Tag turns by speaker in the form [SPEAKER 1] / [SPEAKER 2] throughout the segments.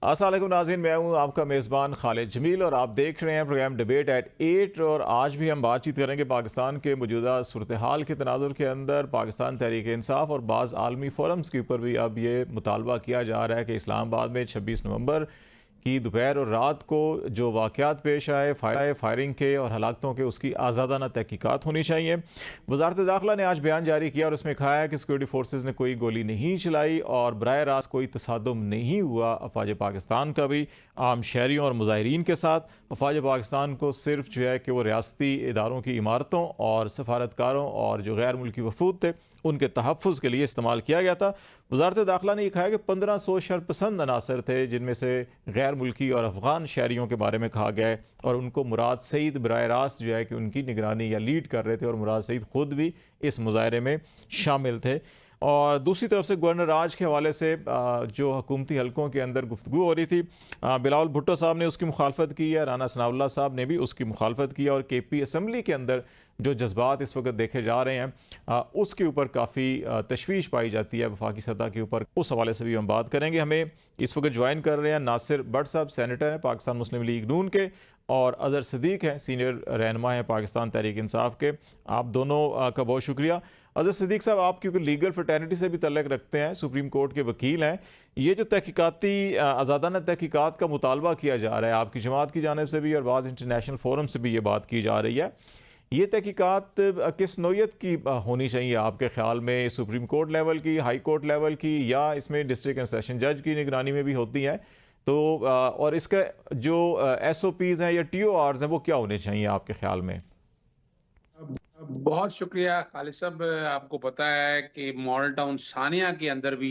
[SPEAKER 1] अस्सलाम वालेकुम नाज़रीन, मैं हूं आपका मेज़बान खालिद जमील और आप देख रहे हैं प्रोग्राम डिबेट एट 8। और आज भी हम बातचीत करेंगे पाकिस्तान के मौजूदा सूरत हाल के तनाजुर के अंदर पाकिस्तान तहरीक इंसाफ और बाज़ आलमी फोरम्स के ऊपर भी अब ये मुतालबा किया जा रहा है कि इस्लामाबाद में 26 नवंबर की दोपहर और रात को जो वाक़यात पेश आए फायरिंग के और हलाकतों के, उसकी आज़ादाना तहकीकात होनी चाहिए। वज़ारत दाखिला ने आज बयान जारी किया और उसमें कहा है कि सिक्योरिटी फोर्सेज ने कोई गोली नहीं चलाई और बराह रास्त कोई तसादुम नहीं हुआ अफवाज पाकिस्तान का भी आम शहरियों और मुजाहिरीन के साथ। अफवाज पाकिस्तान को सिर्फ जो है कि वो रियासती इदारों की इमारतों और सफारतकारों और जो गैर मुल्की वफूद थे उनके तहफ़्फ़ुज़ के लिए इस्तेमाल किया गया था। वज़ारत दाखिला ने यह कहा कि 1500 शरपसंद अनासर थे जिनमें से गैर मुल्की और अफ़गान शहरियों के बारे में कहा गया है और उनको मुराद सईद बराह रास्त जो है कि उनकी निगरानी या लीड कर रहे थे और मुराद सईद ख़ुद भी इस मुजाहरे में शामिल थे। और दूसरी तरफ से गवर्नर राज के हवाले से जो हुकूमती हलकों के अंदर गुफ्तगू हो रही थी, बिलावल भुट्टो साहब ने उसकी मुखालफत की है, राना सनाउल्लाह साहब ने भी उसकी मुखालफत की और KP असम्बली के अंदर जो जज्बात इस वक्त देखे जा रहे हैं उसके ऊपर काफ़ी तशवीश पाई जाती है वफाकी सतह के ऊपर। उस हवाले से भी हम बात करेंगे। हमें इस वक्त ज्वाइन कर रहे हैं नासिर भट्ट साहब, सेनेटर हैं पाकिस्तान मुस्लिम लीग नून के, और अज़हर सिद्दीक हैं, सीनियर रहनुमा हैं पाकिस्तान तहरीक इंसाफ के। आप दोनों का बहुत शुक्रिया। अज़हर सिद्दीक साहब, आप क्योंकि लीगल फ्रेटर्निटी से भी तल्लुक़ रखते हैं, सुप्रीम कोर्ट के वकील हैं, ये जो तहकीकाती आज़ादाना तहकीकात का मुतालबा किया जा रहा है आपकी जमात की जानिब से भी और बाज़ इंटरनेशनल फोरम से भी ये बात की जा रही है, ये तहकीकात किस नौयत की होनी चाहिए आपके ख्याल में? सुप्रीम कोर्ट लेवल की, हाई कोर्ट लेवल की, या इसमें डिस्ट्रिक्ट एंड सेशन जज की निगरानी में भी होती हैं? तो और इसका जो SOPs हैं या TORs हैं वो क्या होने चाहिए आपके ख्याल में?
[SPEAKER 2] बहुत शुक्रिया खालिद साहब। आपको पता है कि मॉडल टाउन सानिया के अंदर भी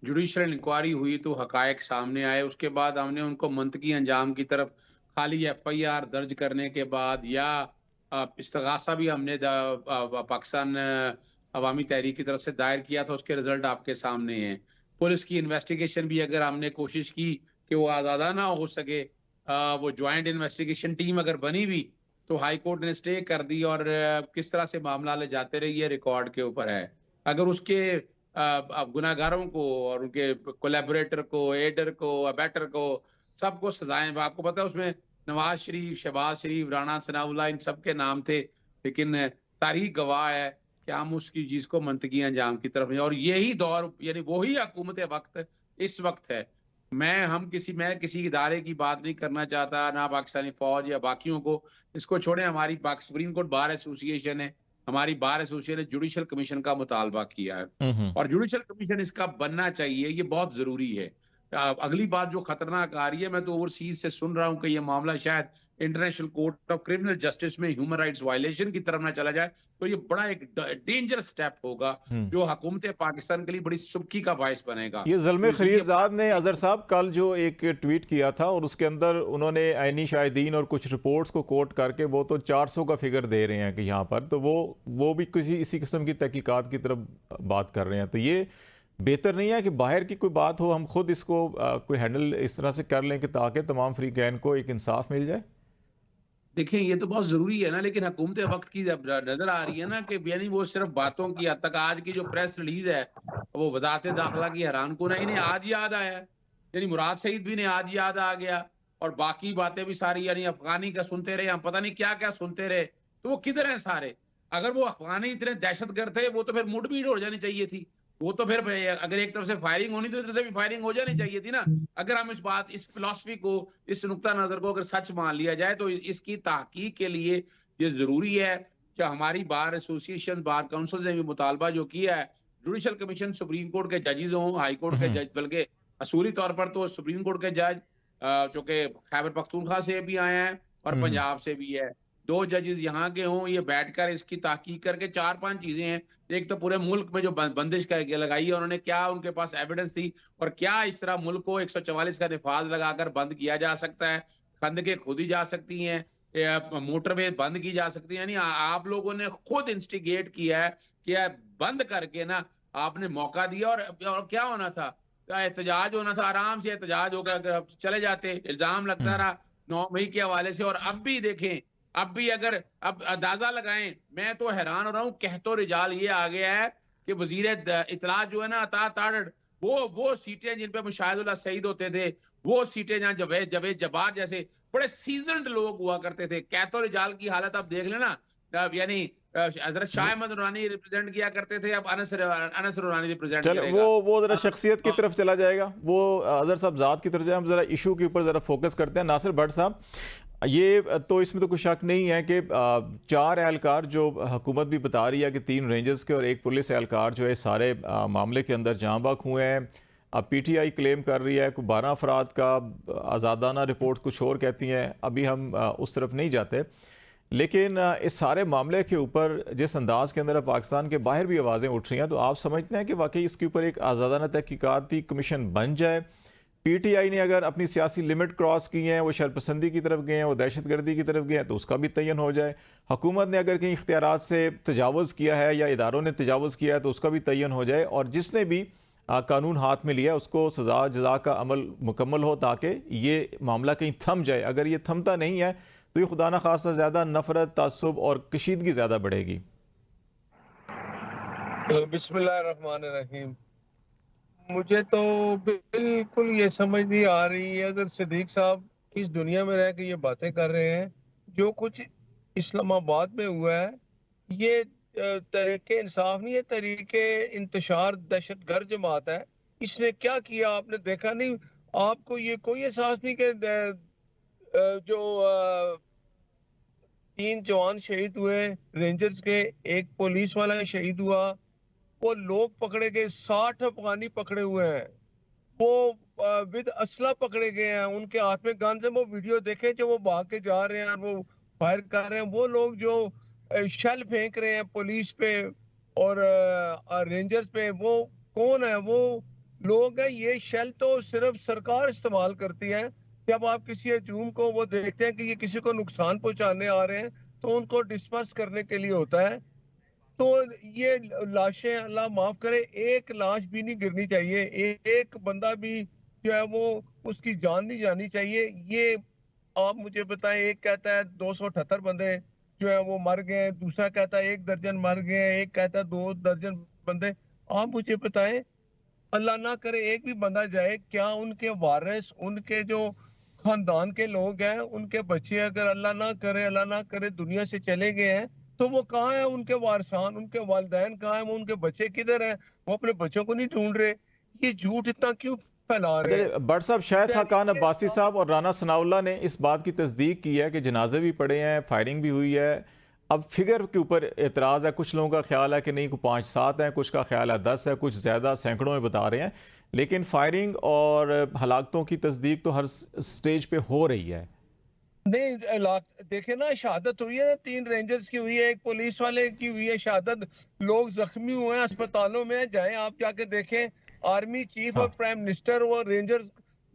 [SPEAKER 2] जुडिशल इंक्वायरी हुई तो हकायक सामने आए। उसके बाद हमने उनको मंतकी अंजाम की तरफ खाली FIR दर्ज करने के बाद या इस्तगासा भी हमने पाकिस्तान अवामी तहरीक की तरफ से दायर किया था, उसके रिजल्ट आपके सामने हैं। पुलिस की इन्वेस्टिगेशन भी अगर हमने कोशिश की कि वो आज़ादाना हो सके, वो ज्वाइंट इन्वेस्टिगेशन टीम अगर बनी भी तो हाई कोर्ट ने स्टे कर दी और किस तरह से मामला ले जाते रहे ये रिकॉर्ड के ऊपर है। अगर उसके गुनाहगारों को और उनके कोलैबोरेटर को, एडर को, अबैटर को सबको सजाएं। आपको पता है उसमें नवाज शरीफ, शहबाज शरीफ, राणा सनाउल्लाह इन सब के नाम थे, लेकिन तारीख गवाह है कि हम उसकी चीज को मंतकी अंजाम की तरफ नहीं। और यही दौर यानी वही हुकूमत वक्त इस वक्त है। मैं किसी इदारे की बात नहीं करना चाहता, ना पाकिस्तानी फौज या बाकियों को, इसको छोड़े। हमारी सुप्रीम कोर्ट बार एसोसिएशन है, हमारी बार एसोसिएशन ने जुडिशल कमीशन का मुतालबा किया है और जुडिशल कमीशन इसका बनना चाहिए, ये बहुत जरूरी है। अगली बात जो खतरनाक आ रही है, मैं तो ओवरसीज से सुन रहा हूं कि ये मामला शायद international court of criminal justice में ह्यूमन राइट्स वायलेशन की तरफ ना चला जाए, तो ये बड़ा एक डेंजर स्टेप होगा जो हुकूमत पाकिस्तान के लिए बड़ी सुर्खी का बायस बनेगा।
[SPEAKER 1] ये ज़ल्मे
[SPEAKER 2] तो
[SPEAKER 1] खलीलज़ाद ने अज़हर साहब कल जो एक ट्वीट किया था और उसके अंदर उन्होंने ऐनी शाहिदीन और कुछ रिपोर्ट्स को कोट करके वो तो 400 का फिगर दे रहे हैं कि यहाँ पर तो वो भी किसी इसी किस्म की तहकीकात की तरफ बात कर रहे हैं। तो ये बेहतर नहीं है कि बाहर की कोई बात हो, हम खुद इसको कोई हैंडल इस तरह से कर लें कि ताकि तमाम फ्रीकैन को एक इंसाफ मिल जाए?
[SPEAKER 2] देखें, ये तो बहुत जरूरी है ना, लेकिन हुकूमत वक्त की जब नजर आ रही है ना कि यानी वो सिर्फ बातों की हद तक। आज की जो प्रेस रिलीज है वो वजारत दाखिला की हैरान कुन है, इन्हें आज याद आया है, यानी मुराद सईद भी ने आज याद आ गया और बाकी बातें भी सारी यानी अफगानी का सुनते रहे, हम पता नहीं क्या क्या सुनते रहे। तो वो किधर है सारे? अगर वो अफगानी इतने दहशतगर्द थे वो तो फिर मुठभेड़ हो जानी चाहिए थी। वो तो फिर अगर एक तरफ से फायरिंग होनी थी तो इधर से भी फायरिंग हो जानी चाहिए थी ना। अगर हम इस फिलॉसफी को, इस नुक्ता नजर को अगर सच मान लिया जाए तो इसकी तहकीक के लिए ये जरूरी है कि हमारी बार एसोसिएशन, बार काउंसिल ने भी मुतालबा जो किया है, जुडिशल कमीशन सुप्रीम कोर्ट के जजेस हों, हाई कोर्ट के जज, बल्कि असूली तौर पर तो सुप्रीम कोर्ट के जज जो कि खैबर पख्तूनख्वा से भी आए हैं और पंजाब से भी है, 2 जजेस यहाँ के हों, ये बैठकर इसकी तहकीक करके 4-5 चीजें हैं। एक तो पूरे मुल्क में जो बंदिश लगाई है उन्होंने, क्या उनके पास एविडेंस थी और क्या इस तरह मुल्क को 144 का निफाज लगाकर बंद किया जा सकता है, खंदकें खोदी जा सकती हैं, मोटरवे बंद की जा सकती है। यानी आप लोगों ने खुद इंस्टिगेट किया है कि बंद करके ना आपने मौका दिया और क्या होना था, एहतजाज होना था, आराम से एहतजाज होकर अगर चले जाते। इल्जाम लगता रहा 9 मई के हवाले से और अब भी देखें, अब भी अगर अब अंदाजा लगाएं, मैं तो हैरान हो रहा हूं। कहतो रिजाल ये आ गया है कि वजीर इतला जो है ना, अता तारड़, वो सीटें जिन पे मुशाहिदुल्लाह सईद होते थे, वो सीटें जहाँ जावेद जावेद जब्बार जैसे बड़े सीजन्ड लोग हुआ करते थे। कैतो रिजाल की हालत आप देख लेना, यानी हजरत शाह अहमद नूरानी रिप्रेजेंट किया करते थे, अब अनस नूरानी रिप्रेजेंट
[SPEAKER 1] चल
[SPEAKER 2] करेगा।
[SPEAKER 1] वो ज़रा शख्सियत की तरफ चला जाएगा, वो अजहर साहब ज़ात की तरफ जाए, हम ज़रा इशू के ऊपर ज़रा फोकस करते हैं। नासिर भट्ट साहब, ये तो इसमें तो कोई शक नहीं है कि 4 एहलकार जो हुकूमत भी बता रही है कि 3 रेंजर्स के और 1 पुलिस एहलकार जो है सारे मामले के अंदर जाँ बहक हुए हैं। अब PTI क्लेम कर रही है कि 12 अफराद का, आज़ादाना रिपोर्ट कुछ और कहती हैं, अभी हम उस तरफ नहीं जाते। लेकिन इस सारे मामले के ऊपर जिस अंदाज के अंदर पाकिस्तान के बाहर भी आवाज़ें उठ रही हैं, तो आप समझते हैं कि वाकई इसके ऊपर एक आज़ादाना तहकीकाती कमीशन बन जाए? PTI ने अगर अपनी सियासी लिमिट क्रॉस की हैं, वो शरपसंदी की तरफ गए हैं, वो दहशतगर्दी की तरफ गए हैं, तो उसका भी तयन हो जाए। हुकूमत ने अगर कहीं इख्तियारात से तजावुज़ किया है या इदारों ने तजावुज़ किया है, तो उसका भी तयन हो जाए, और जिसने भी कानून हाथ में लिया उसको सज़ा जज़ा का अमल मुकम्मल हो, ताकि ये मामला कहीं थम जाए। अगर ये थमता नहीं है तो ये खुदा न खास्ता ज़्यादा नफरत, तासुब और कशीदगी ज़्यादा बढ़ेगी।
[SPEAKER 3] बिस्मिल्लाहिर्रहमानिर्रहीम। मुझे तो बिल्कुल ये समझ नहीं आ रही है, अगर सिद्दीक साहब इस दुनिया में रह के ये बातें कर रहे हैं, जो कुछ इस्लामाबाद में हुआ है, ये तरीके इंसाफ नहीं है, तरीके इंतशार दहशतगर्द जमात है। इसने क्या किया आपने देखा नहीं? आपको ये कोई एहसास नहीं कि जो 3 जवान शहीद हुए रेंजर्स के, एक पुलिस वाला शहीद हुआ, वो लोग पकड़े गए, 60 अफगानी पकड़े हुए हैं, वो विद असला पकड़े गए हैं, उनके हाथ में गन्स है। वो वीडियो देखे जो वो भाग के जा रहे हैं और वो फायर कर रहे हैं, वो लोग जो शेल फेंक रहे हैं पुलिस पे और रेंजर्स पे, वो कौन है? वो लोग हैं। ये शेल तो सिर्फ सरकार इस्तेमाल करती है। जब आप किसी हजूम को वो देखते हैं कि ये किसी को नुकसान पहुंचाने आ रहे हैं, तो उनको डिस्पर्स करने के लिए होता है। तो ये लाशें, अल्लाह माफ करे, एक लाश भी नहीं गिरनी चाहिए, एक बंदा भी जो है वो उसकी जान नहीं जानी चाहिए। ये आप मुझे बताएं, एक कहता है 278 बंदे जो है वो मर गए, दूसरा कहता है 1 दर्जन मर गए, एक कहता है 2 दर्जन बंदे। आप मुझे बताएं, अल्लाह ना करे एक भी बंदा जाए, क्या उनके वारिस, उनके जो खानदान के लोग हैं, उनके बच्चे अगर अल्लाह ना करे दुनिया से चले गए हैं, तो वो कहाँ है? उनके वारसान, उनके वालिदैन कहाँ है? वो उनके बच्चे किधर हैं? वो अपने बच्चों को नहीं ढूंढ रहे। ये झूठ इतना क्यों फैला रहे हैं?
[SPEAKER 1] भट्ट साहब, शायद खाकान अब्बासी साहब और राना सनाउल्लाह ने इस बात की तस्दीक की है कि जनाजे भी पड़े हैं, फायरिंग भी हुई है। अब फिगर के ऊपर एतराज़ है, कुछ लोगों का ख्याल है कि नहीं, 5-7 हैं, कुछ का ख्याल है 10 है, कुछ ज़्यादा सैकड़ों में बता रहे हैं। लेकिन फायरिंग और हलाकतों की तस्दीक तो हर स्टेज पे हो रही है।
[SPEAKER 3] नहीं, देखे ना, शहादत हुई है, 3 रेंजर्स की हुई है, एक पुलिस वाले की हुई है शहादत, लोग जख्मी हुए हैं, अस्पतालों में जाए आप जाके देखें। आर्मी चीफ और
[SPEAKER 1] हाँ,
[SPEAKER 3] प्राइम मिनिस्टर और रेंजर्स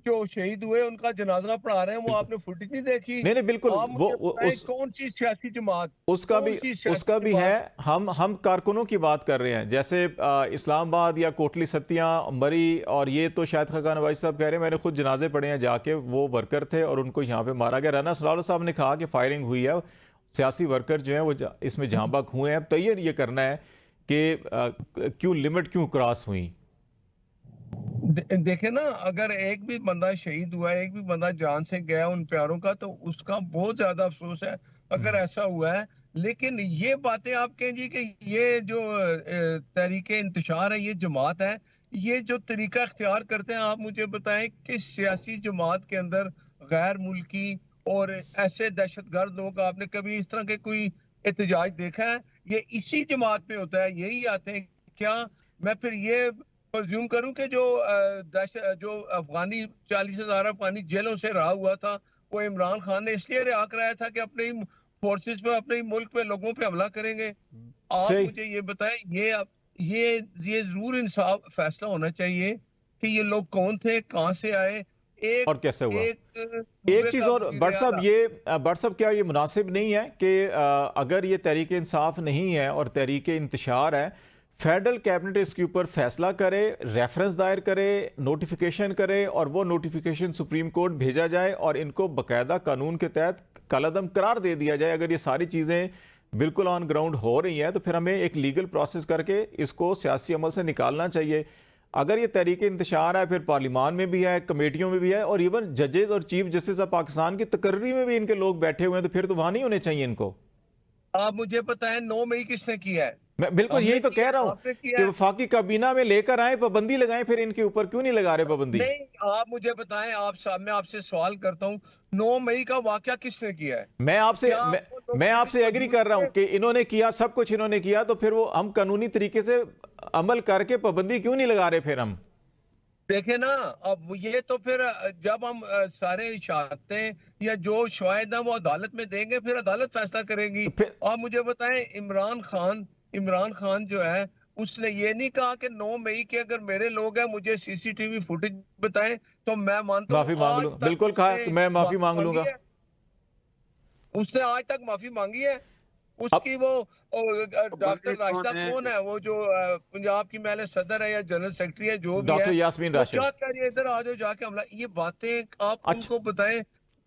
[SPEAKER 3] जो शहीद हुए उनका जनाजा पढ़ा रहे हैं, वो
[SPEAKER 1] बिल्कुल।
[SPEAKER 3] आपने फुटेज नहीं देखी?
[SPEAKER 1] नहीं नहीं, बिल्कुल,
[SPEAKER 3] आप
[SPEAKER 1] वो
[SPEAKER 3] मुझे बताएं,
[SPEAKER 1] उस
[SPEAKER 3] कौन सी सियासी जमात,
[SPEAKER 1] उसका भी
[SPEAKER 3] कौन सी सियासी
[SPEAKER 1] उसका भी है।
[SPEAKER 3] जमात?
[SPEAKER 1] हम कारकुनों की बात कर रहे हैं, जैसे इस्लामाबाद या कोटली सत्तियां, मरी, और ये तो शायद खाकान अब्बासी साहब कह रहे हैं मैंने खुद जनाजे पढ़े हैं जाके, वो वर्कर थे और उनको यहाँ पे मारा गया। राना सनाउल्लाह साहब ने कहा कि फायरिंग हुई है, सियासी वर्कर जो हैं वो इसमें जहाँ बहक हुए हैं। अब तैयार ये करना है कि क्यों लिमिट क्यों क्रॉस हुई।
[SPEAKER 3] देखे ना, अगर एक भी बंदा शहीद हुआ है, एक भी बंदा जान से गया उन प्यारों का, तो उसका बहुत ज्यादा अफसोस है अगर ऐसा हुआ है। लेकिन ये बातें आप कहें जी कि ये जो तरीके इंतशार है, ये जमात है, ये जो तरीका इख्तियार करते हैं, आप मुझे बताएं कि सियासी जमात के अंदर गैर मुल्की और ऐसे दहशतगर्द लोग, आपने कभी इस तरह के कोई एहतजाज देखा है? ये इसी जमात में होता है, यही आते हैं क्या? मैं फिर ये प्रेज्यूम करूं कि जो अफगानी 40,000 अफगानी जेलों से रहा हुआ था, वो इमरान खान ने इसलिए रिहा कराया था कि अपने ही फोर्सेस पे, अपने ही मुल्क पे लोगों पे हमला करेंगे? आप
[SPEAKER 1] सही।
[SPEAKER 3] मुझे ये बताएं, ये जरूर इंसाफ फैसला होना चाहिए कि ये लोग कौन थे, कहां से आए। एक
[SPEAKER 1] और कैसे हुआ?
[SPEAKER 3] एक
[SPEAKER 1] एक
[SPEAKER 3] सूबे
[SPEAKER 1] चीज़
[SPEAKER 3] का
[SPEAKER 1] और
[SPEAKER 3] वजीर
[SPEAKER 1] भट्ट साहब,
[SPEAKER 3] आला।
[SPEAKER 1] भट्ट साहब, क्या ये मुनासिब नहीं है कि अगर ये तहरीक इंसाफ नहीं है और तहरीक इंतशार है, फेडरल कैबिनेट इसके ऊपर फैसला करे, रेफरेंस दायर करे, नोटिफिकेशन करे, और वो नोटिफिकेशन सुप्रीम कोर्ट भेजा जाए और इनको बाकायदा कानून के तहत कलअदम करार दे दिया जाए। अगर ये सारी चीज़ें बिल्कुल ऑन ग्राउंड हो रही हैं, तो फिर हमें एक लीगल प्रोसेस करके इसको सियासी अमल से निकालना चाहिए। अगर ये तहरीक इंतशार है, फिर पार्लिमान में भी है, कमेटियों में भी है, और इवन जजेस और चीफ जस्टिस ऑफ पाकिस्तान की तकर्री में भी इनके लोग बैठे हुए हैं, तो फिर तो वहां नहीं होने चाहिए इनको।
[SPEAKER 3] आप मुझे बताएं 9 मई किसने किया है?
[SPEAKER 1] मैं बिल्कुल
[SPEAKER 3] हमने
[SPEAKER 1] यही तो
[SPEAKER 3] किया
[SPEAKER 1] कह
[SPEAKER 3] है,
[SPEAKER 1] रहा हूं
[SPEAKER 3] आपने किया
[SPEAKER 1] कि
[SPEAKER 3] है?
[SPEAKER 1] वफाकी काबीना में लेकर आए, पाबंदी लगाएं फिर इनके ऊपर, क्यों नहीं लगा रहे पाबंदी?
[SPEAKER 3] नहीं, आप मुझे बताएं, मैं आपसे सवाल करता हूं, 9 मई का वाकया किसने किया है?
[SPEAKER 1] मैं आपसे
[SPEAKER 3] क्या
[SPEAKER 1] मैं,
[SPEAKER 3] वो लोगों
[SPEAKER 1] मैं
[SPEAKER 3] के
[SPEAKER 1] आपसे
[SPEAKER 3] बीच
[SPEAKER 1] एग्री
[SPEAKER 3] मौजूद
[SPEAKER 1] कर रहा हूं
[SPEAKER 3] थे?
[SPEAKER 1] कि इन्होंने किया, सब कुछ इन्होंने किया, तो फिर वो हम कानूनी तरीके से अमल करके पाबंदी क्यों नहीं लगा रहे फिर हम?
[SPEAKER 3] देखे ना, अब ये तो फिर जब हम सारे शहादतें या जो शवाहिद हैं वो अदालत में देंगे, फिर अदालत फैसला करेगी।
[SPEAKER 1] तो फिर
[SPEAKER 3] आप मुझे बताएं, इमरान खान जो है, उसने ये नहीं कहा कि 9 मई के अगर मेरे लोग हैं मुझे सीसीटीवी फुटेज बताएं, तो मैं मानता हूँ
[SPEAKER 1] माफी मांग
[SPEAKER 3] आज
[SPEAKER 1] लूं,
[SPEAKER 3] तक
[SPEAKER 1] बिल्कुल कहा
[SPEAKER 3] उसने
[SPEAKER 1] कि मैं माफी
[SPEAKER 3] माफी
[SPEAKER 1] मांग
[SPEAKER 3] मांगी
[SPEAKER 1] लूंगा।
[SPEAKER 3] है? उसने आज तक माफी मांगी है?
[SPEAKER 1] अब
[SPEAKER 3] उसकी वो
[SPEAKER 2] तो
[SPEAKER 3] डॉक्टर
[SPEAKER 2] बंदे
[SPEAKER 3] राशिदा
[SPEAKER 2] कौन है?
[SPEAKER 3] कौन है, वो जो पंजाब की महले सदर है या जनरल सेक्रेटरी है, जो भी है,
[SPEAKER 1] डॉक्टर यास्मीन
[SPEAKER 3] वो
[SPEAKER 1] राशिद।
[SPEAKER 3] क्या कह रही है, इधर आ जाओ जाके हमला, ये बातें आप
[SPEAKER 1] अच्छा,
[SPEAKER 3] उनको बताएं।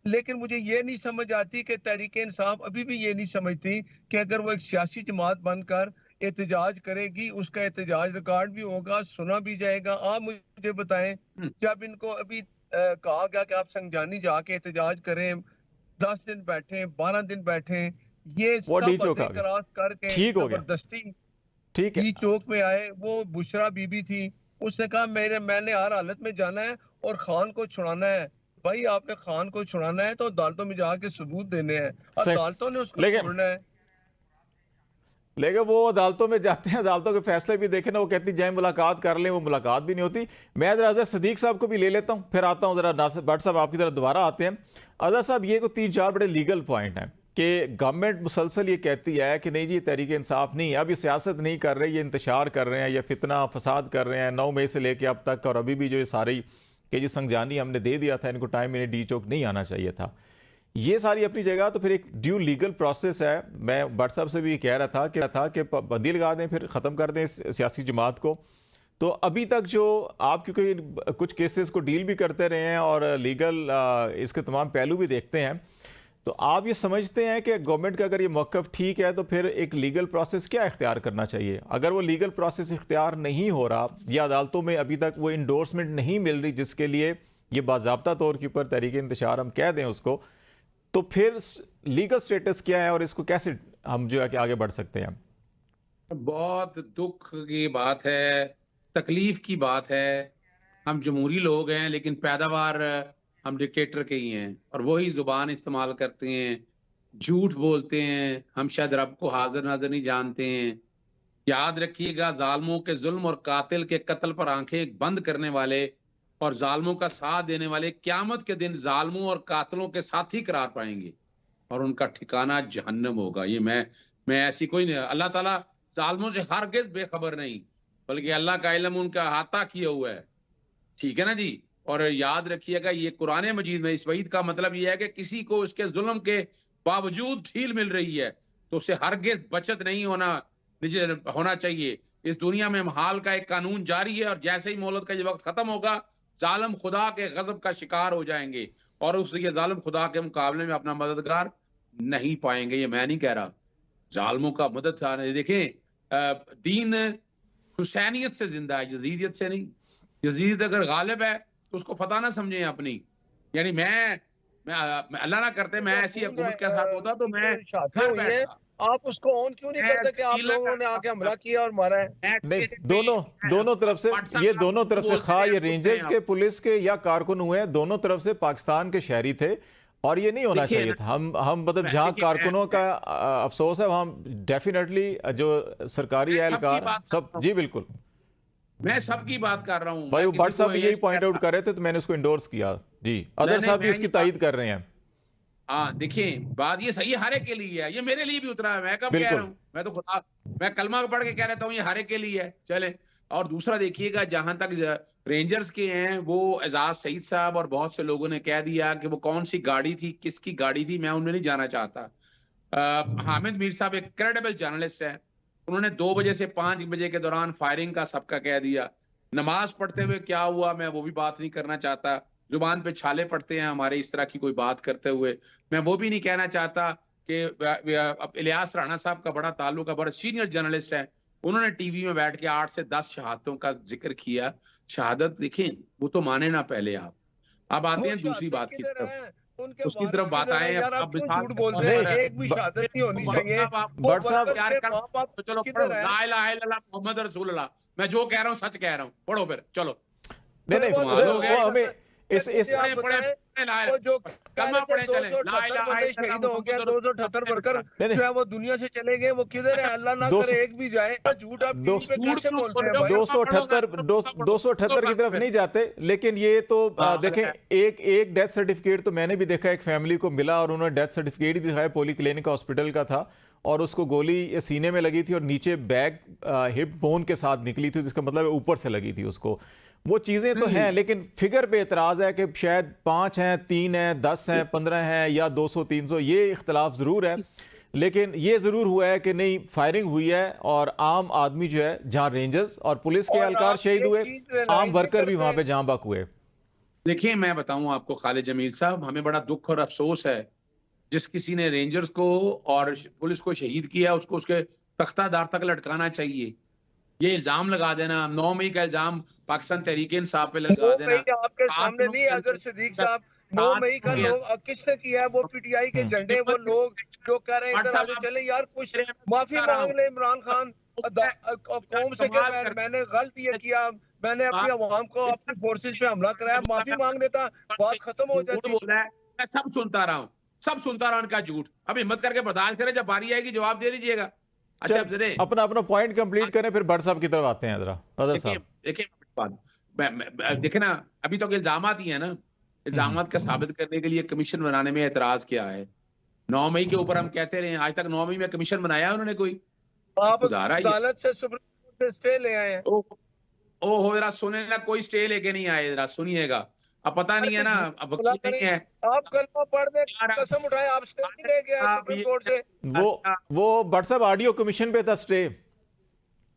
[SPEAKER 3] लेकिन मुझे ये नहीं समझ आती कि तहरीक इंसाफ अभी भी ये नहीं समझती कि अगर वो एक सियासी जमात बनकर एहतजाज करेगी, उसका एहतजाज रिकॉर्ड भी होगा, सुना भी जाएगा। आप मुझे बताएं,
[SPEAKER 2] हम्म,
[SPEAKER 3] जब इनको अभी कहा गया कि आप संगजानी जाके एहतजाज करें, 10 दिन बैठे, 12 दिन बैठे, ये
[SPEAKER 1] वो डी
[SPEAKER 3] सब
[SPEAKER 1] चौक
[SPEAKER 3] हदें
[SPEAKER 1] आ गया,
[SPEAKER 3] क्रॉस करके
[SPEAKER 1] ठीक हो गया,
[SPEAKER 3] जबरदस्ती
[SPEAKER 1] ठीक है।
[SPEAKER 3] डी चौक में आए। वो बुशरा बीबी थी, उसने कहा मैंने हर हालत में जाना है और खान को छुड़ाना है। भाई, आपने खान को छुड़ाना है तो अदालतों में जाके सबूत देने हैं,
[SPEAKER 1] सही,
[SPEAKER 3] अदालतों ने उसको
[SPEAKER 1] लेकिन
[SPEAKER 3] छोड़ना है।
[SPEAKER 1] लेकिन वो अदालतों में जाते हैं, अदालतों के फैसले भी देखे ना, वो कहती जाए मुलाकात कर लें, वो मुलाकात भी नहीं होती। मैं जरा अजहर सदीक साहब को भी ले लेता हूँ, फिर आता हूँ जरा नासिर भट्ट साहब आपकी तरफ दोबारा आते हैं। अजहर साहब, ये को 3-4 बड़े लीगल पॉइंट हैं कि गवर्नमेंट मुसलसल ये कहती है कि नहीं जी ये तहरीक इंसाफ नहीं है, अब ये सियासत नहीं कर रहे, ये इंतशार कर रहे हैं, ये फितना फसाद कर रहे हैं 9 मई से लेके अब तक, और अभी भी जो ये सारी कि जी संगजानी हमने दे दिया था इनको टाइम, इन्हें डी चौक नहीं आना चाहिए था, ये सारी अपनी जगह, तो फिर एक ड्यू लीगल प्रोसेस है। मैं भट्ट साहब से भी कह रहा था कि पाबंदी लगा दें, फिर ख़त्म कर दें इस सियासी जमात को। तो अभी तक जो आप क्योंकि कुछ केसेस को डील भी करते रहे हैं और लीगल इसके तमाम पहलू भी देखते हैं, तो आप ये समझते हैं कि गवर्नमेंट का अगर ये मौक़िफ़ ठीक है तो फिर एक लीगल प्रोसेस क्या इख्तियार करना चाहिए? अगर वो लीगल प्रोसेस इख्तियार नहीं हो रहा या अदालतों में अभी तक वो इंडोर्समेंट नहीं मिल रही जिसके लिए ये बाज़ाब्ता तौर के ऊपर तहरीक इंतशार हम कह दें उसको, तो फिर लीगल स्टेटस क्या है और इसको कैसे हम जो है कि आगे बढ़ सकते हैं?
[SPEAKER 2] बहुत दुख की बात है, तकलीफ की बात है। हम जमहूरी लोग हैं, लेकिन पैदावार हम डिक्टेटर के ही हैं, और वही जुबान इस्तेमाल करते हैं, झूठ बोलते हैं, हम शायद रब को हाजिर नाजिर नहीं जानते हैं। याद रखिएगा, जालिमों के जुल्म और कातिल के कत्ल पर आंखें बंद करने वाले और जालिमों का साथ देने वाले क़यामत के दिन जालिमों और कातिलों के साथी करार पाएंगे, और उनका ठिकाना जहन्नम होगा। ये मैं ऐसी कोई नहीं, अल्लाह ताला जालिमों से हरगिज़ बेखबर नहीं, बल्कि अल्लाह का इल्म उनका अहाता किया हुआ है। ठीक है ना जी? और याद रखिएगा, ये कुरान मजीद में इस वईद का मतलब ये है कि किसी को उसके जुल्म के बावजूद ढील मिल रही है तो उसे हरगिज़ बचत नहीं होना चाहिए। इस दुनिया में हाल का एक कानून जारी है, और जैसे ही मोहलत का ये वक्त खत्म होगा, जालिम खुदा के गजब का शिकार हो जाएंगे, और उस ये जालिम खुदा के मुकाबले में अपना मददगार नहीं पाएंगे। ये मैं नहीं कह रहा, जालिमों का मदद देखें, दीन हुसैनियत से जिंदा है, यजीदियत से नहीं। यजीद अगर गालिब है तो उसको फतह ना समझें अपनी। यानी मैं अल्लाह ना करते मैं ऐसी हुकूमत के साथ होता तो मैं
[SPEAKER 3] शादी
[SPEAKER 2] घर
[SPEAKER 3] हुई है,
[SPEAKER 2] बैठता,
[SPEAKER 3] आप उसको ऑन क्यों नहीं
[SPEAKER 2] मैं
[SPEAKER 3] करते कि आप
[SPEAKER 2] वकीला
[SPEAKER 3] लोगों ने आके हमला किया और मारा है?
[SPEAKER 1] नहीं, दोनों तरफ से, ये दोनों तरफ से, खा ये रेंजर्स के, पुलिस के या कारकुन हुए, दोनों तरफ से पाकिस्तान के शहरी थे, और ये नहीं होना चाहिए था। हम मतलब जहाँ कारकुनों का अफसोस है वहाँ डेफिनेटली जो सरकारी एहलकार सब, जी बिल्कुल,
[SPEAKER 2] मैं सबकी बात कर रहा हूँ।
[SPEAKER 1] भाई वो भट्ट साहब भी यही पॉइंट आउट कर रहे थे तो मैंने उसको इंडोर्स किया। जी, अजहर साहब भी उसकी तायद कर रहे हैं।
[SPEAKER 2] हाँ, देखिए बात ये सही है, हर एक के लिए है, ये मेरे लिए भी उतरा है, मैं कब कह रहा हूँ, मैं तो खुदा, मैं कलमा पढ़ के कह रहता हूँ, ये हर एक के लिए है। चले, और दूसरा देखिएगा, जहां तक रेंजर्स के हैं, वो एजाज सईद साहब और बहुत से लोगों ने कह दिया कि वो कौन सी गाड़ी थी, किसकी गाड़ी थी, मैं उनमें नहीं जाना चाहता। हामिद मीर साहब एक क्रेडिबल जर्नलिस्ट है, उन्होंने 2 बजे से 5 बजे के दौरान फायरिंग का सबका कह दिया। नमाज पढ़ते हुए क्या हुआ, मैं वो भी बात नहीं करना चाहता। जुबान पे छाले पड़ते हैं हमारे इस तरह की कोई बात करते हुए, मैं वो भी नहीं कहना चाहता कि इलियास राणा साहब का बड़ा ताल्लुक है, बड़ा सीनियर जर्नलिस्ट है, उन्होंने टीवी में बैठ के 8 से 10 शहादतों का जिक्र किया। शहादत देखें, वो तो माने ना पहले आप। अब आते
[SPEAKER 3] वो
[SPEAKER 2] हैं दूसरी
[SPEAKER 3] शहादत
[SPEAKER 2] बात की
[SPEAKER 3] किधर
[SPEAKER 2] तरफ,
[SPEAKER 3] है? उनके
[SPEAKER 2] उसकी तरफ
[SPEAKER 3] वारिस
[SPEAKER 2] बात
[SPEAKER 3] किधर है
[SPEAKER 2] आए।
[SPEAKER 3] यार? आप
[SPEAKER 2] अब
[SPEAKER 3] क्यों
[SPEAKER 2] मिसाल
[SPEAKER 3] झूठ
[SPEAKER 2] के
[SPEAKER 3] बोलते
[SPEAKER 2] तौर
[SPEAKER 3] हैं?
[SPEAKER 2] पर
[SPEAKER 3] एक भी शहादत नहीं होनी चाहिए। वो
[SPEAKER 1] भट्ट साहब,
[SPEAKER 3] वर्कर्स
[SPEAKER 2] प्यार
[SPEAKER 3] के
[SPEAKER 2] कर
[SPEAKER 3] माँ बाप
[SPEAKER 2] तो चलो
[SPEAKER 3] किधर
[SPEAKER 2] पढ़ो,
[SPEAKER 3] है?
[SPEAKER 2] ला इलाहा इल्लल्लाह मोहम्मद रसूलुल्लाह। मैं जो कह रहा हूँ सच कह रहा हूँ, पढ़ो फिर चलो।
[SPEAKER 1] नहीं नहीं,
[SPEAKER 2] कमाल हो गया।
[SPEAKER 1] वो हमें इस
[SPEAKER 3] आप
[SPEAKER 2] पढ़े पढ़े
[SPEAKER 3] बताएं,
[SPEAKER 2] पढ़े ला
[SPEAKER 3] वो जो कह
[SPEAKER 2] कलमा
[SPEAKER 3] रहे थे
[SPEAKER 2] पढ़े चले, ला
[SPEAKER 3] 278
[SPEAKER 2] इलाहा
[SPEAKER 3] बंदे
[SPEAKER 2] इल्लल्लाह
[SPEAKER 3] शहीद हो गए,
[SPEAKER 2] मोहम्मद
[SPEAKER 3] 278 वर्कर
[SPEAKER 1] नहीं नहीं,
[SPEAKER 3] जो है वो दुनिया से चले गए, वो किधर है? अल्लाह ना
[SPEAKER 1] दो
[SPEAKER 3] करे एक भी जाए। झूठ आप
[SPEAKER 1] दो
[SPEAKER 3] टीवी पे
[SPEAKER 2] झूठ
[SPEAKER 3] कैसे
[SPEAKER 2] क्यों
[SPEAKER 3] बोलते
[SPEAKER 2] बोल
[SPEAKER 3] हैं
[SPEAKER 2] रहे हो?
[SPEAKER 3] भाई?
[SPEAKER 1] 278 की तरफ नहीं जाते, लेकिन ये तो देखें, एक डेथ सर्टिफिकेट तो मैंने भी देखा, एक फैमिली को मिला और उन्होंने डेथ सर्टिफिकेट भी दिखाया, पोली क्लिनिक हॉस्पिटल का था, और उसको गोली सीने में लगी थी और नीचे बैक हिप बोन के साथ निकली थी, जिसका मतलब है ऊपर से लगी थी उसको। वो चीज़ें तो हैं, लेकिन फिगर पे एतराज़ है कि शायद 5 हैं, 3 हैं, 10 हैं, 15 हैं या 200 300, ये इख्तलाफ ज़रूर है। लेकिन ये ज़रूर हुआ है कि नहीं, फायरिंग हुई है और आम आदमी जो है, जहाँ रेंजर्स और पुलिस के
[SPEAKER 3] और
[SPEAKER 1] एहलकार
[SPEAKER 3] आप
[SPEAKER 1] शहीद
[SPEAKER 3] एक
[SPEAKER 1] हुए,
[SPEAKER 3] चीज realize
[SPEAKER 1] आम
[SPEAKER 3] नहीं
[SPEAKER 1] वर्कर भी
[SPEAKER 3] करते।
[SPEAKER 1] वहाँ पे जाँ बक हुए।
[SPEAKER 2] देखिए, मैं बताऊं आपको खालिद जमील साहब, हमें बड़ा दुख और अफसोस है जिस किसी ने रेंजर्स को और पुलिस को शहीद किया, उसको उसके तख्तादार तक लटकाना चाहिए। ये इल्जाम लगा देना, 9 मई का इल्जाम पाकिस्तान तहरीक इंसाफ पे
[SPEAKER 3] 9
[SPEAKER 2] लगा देना,
[SPEAKER 3] मई आपके
[SPEAKER 2] 7
[SPEAKER 3] सामने
[SPEAKER 2] दिनों
[SPEAKER 3] नहीं
[SPEAKER 2] के
[SPEAKER 3] है अजहर
[SPEAKER 2] अंदर
[SPEAKER 3] सिद्दीक साहब। 9
[SPEAKER 2] 7
[SPEAKER 3] मई का
[SPEAKER 2] दिनों के
[SPEAKER 3] लोग किसने किया है? वो पीटीआई के झंडे, वो लोग जो कह रहे हैं इधर
[SPEAKER 2] व्हाट्सएप
[SPEAKER 3] आगे चले यार, कुछ
[SPEAKER 2] मैं
[SPEAKER 3] माफी
[SPEAKER 2] बता रहा
[SPEAKER 3] मांग
[SPEAKER 2] हूं।
[SPEAKER 3] ले इमरान खान कौम से के
[SPEAKER 2] कमाल कर
[SPEAKER 3] मैंने गलत ये किया, मैंने अपनी अवाम को, अपनी फोर्सेस पे हमला कराया, माफी मांग लेता, बात खत्म हो
[SPEAKER 2] झूठ
[SPEAKER 3] जाती।
[SPEAKER 2] बोला है, मैं सब सुनता रहा हूँ, सब सुनता रहा उनका झूठ। अब हिम्मत करके बर्दाश्त करें, जब बारी आएगी जवाब दे दीजिएगा। अच्छा, अब
[SPEAKER 1] चल,
[SPEAKER 2] जरे
[SPEAKER 1] अपना अपना पॉइंट कंप्लीट करें, फिर भट्ट साहब की तरफ आते हैं। जरा अदर
[SPEAKER 2] देखिए
[SPEAKER 1] साहब।
[SPEAKER 2] देखिए बात, देखे ना, अभी तक इल्जामात ही है ना। इल्जामात का साबित करने के लिए कमीशन बनाने में एतराज क्या है? 9 मई के ऊपर हम कहते रहे, आज तक 9 मई में कमीशन बनाया है उन्होंने कोई?
[SPEAKER 3] आप
[SPEAKER 2] खुदारा ये
[SPEAKER 3] अदालत से, सुप्रीम कोर्ट से स्टे ले आए हैं।
[SPEAKER 2] ओ हो, जरा सुने ना, कोई स्टे लेके नहीं आए, जरा सुनिएगा। अब पता नहीं है ना, अब
[SPEAKER 3] बोला
[SPEAKER 2] वकील नहीं
[SPEAKER 3] करें,
[SPEAKER 2] है
[SPEAKER 3] आप कलमा पढ़ दे,
[SPEAKER 2] यार।
[SPEAKER 3] कसम उठाए, आप स्टे नहीं लेके आए
[SPEAKER 2] आप
[SPEAKER 3] सुप्रीम
[SPEAKER 2] ये
[SPEAKER 3] कोर्ट से।
[SPEAKER 1] वो भट्ट साहब ऑडियो कमीशन पे था स्टे।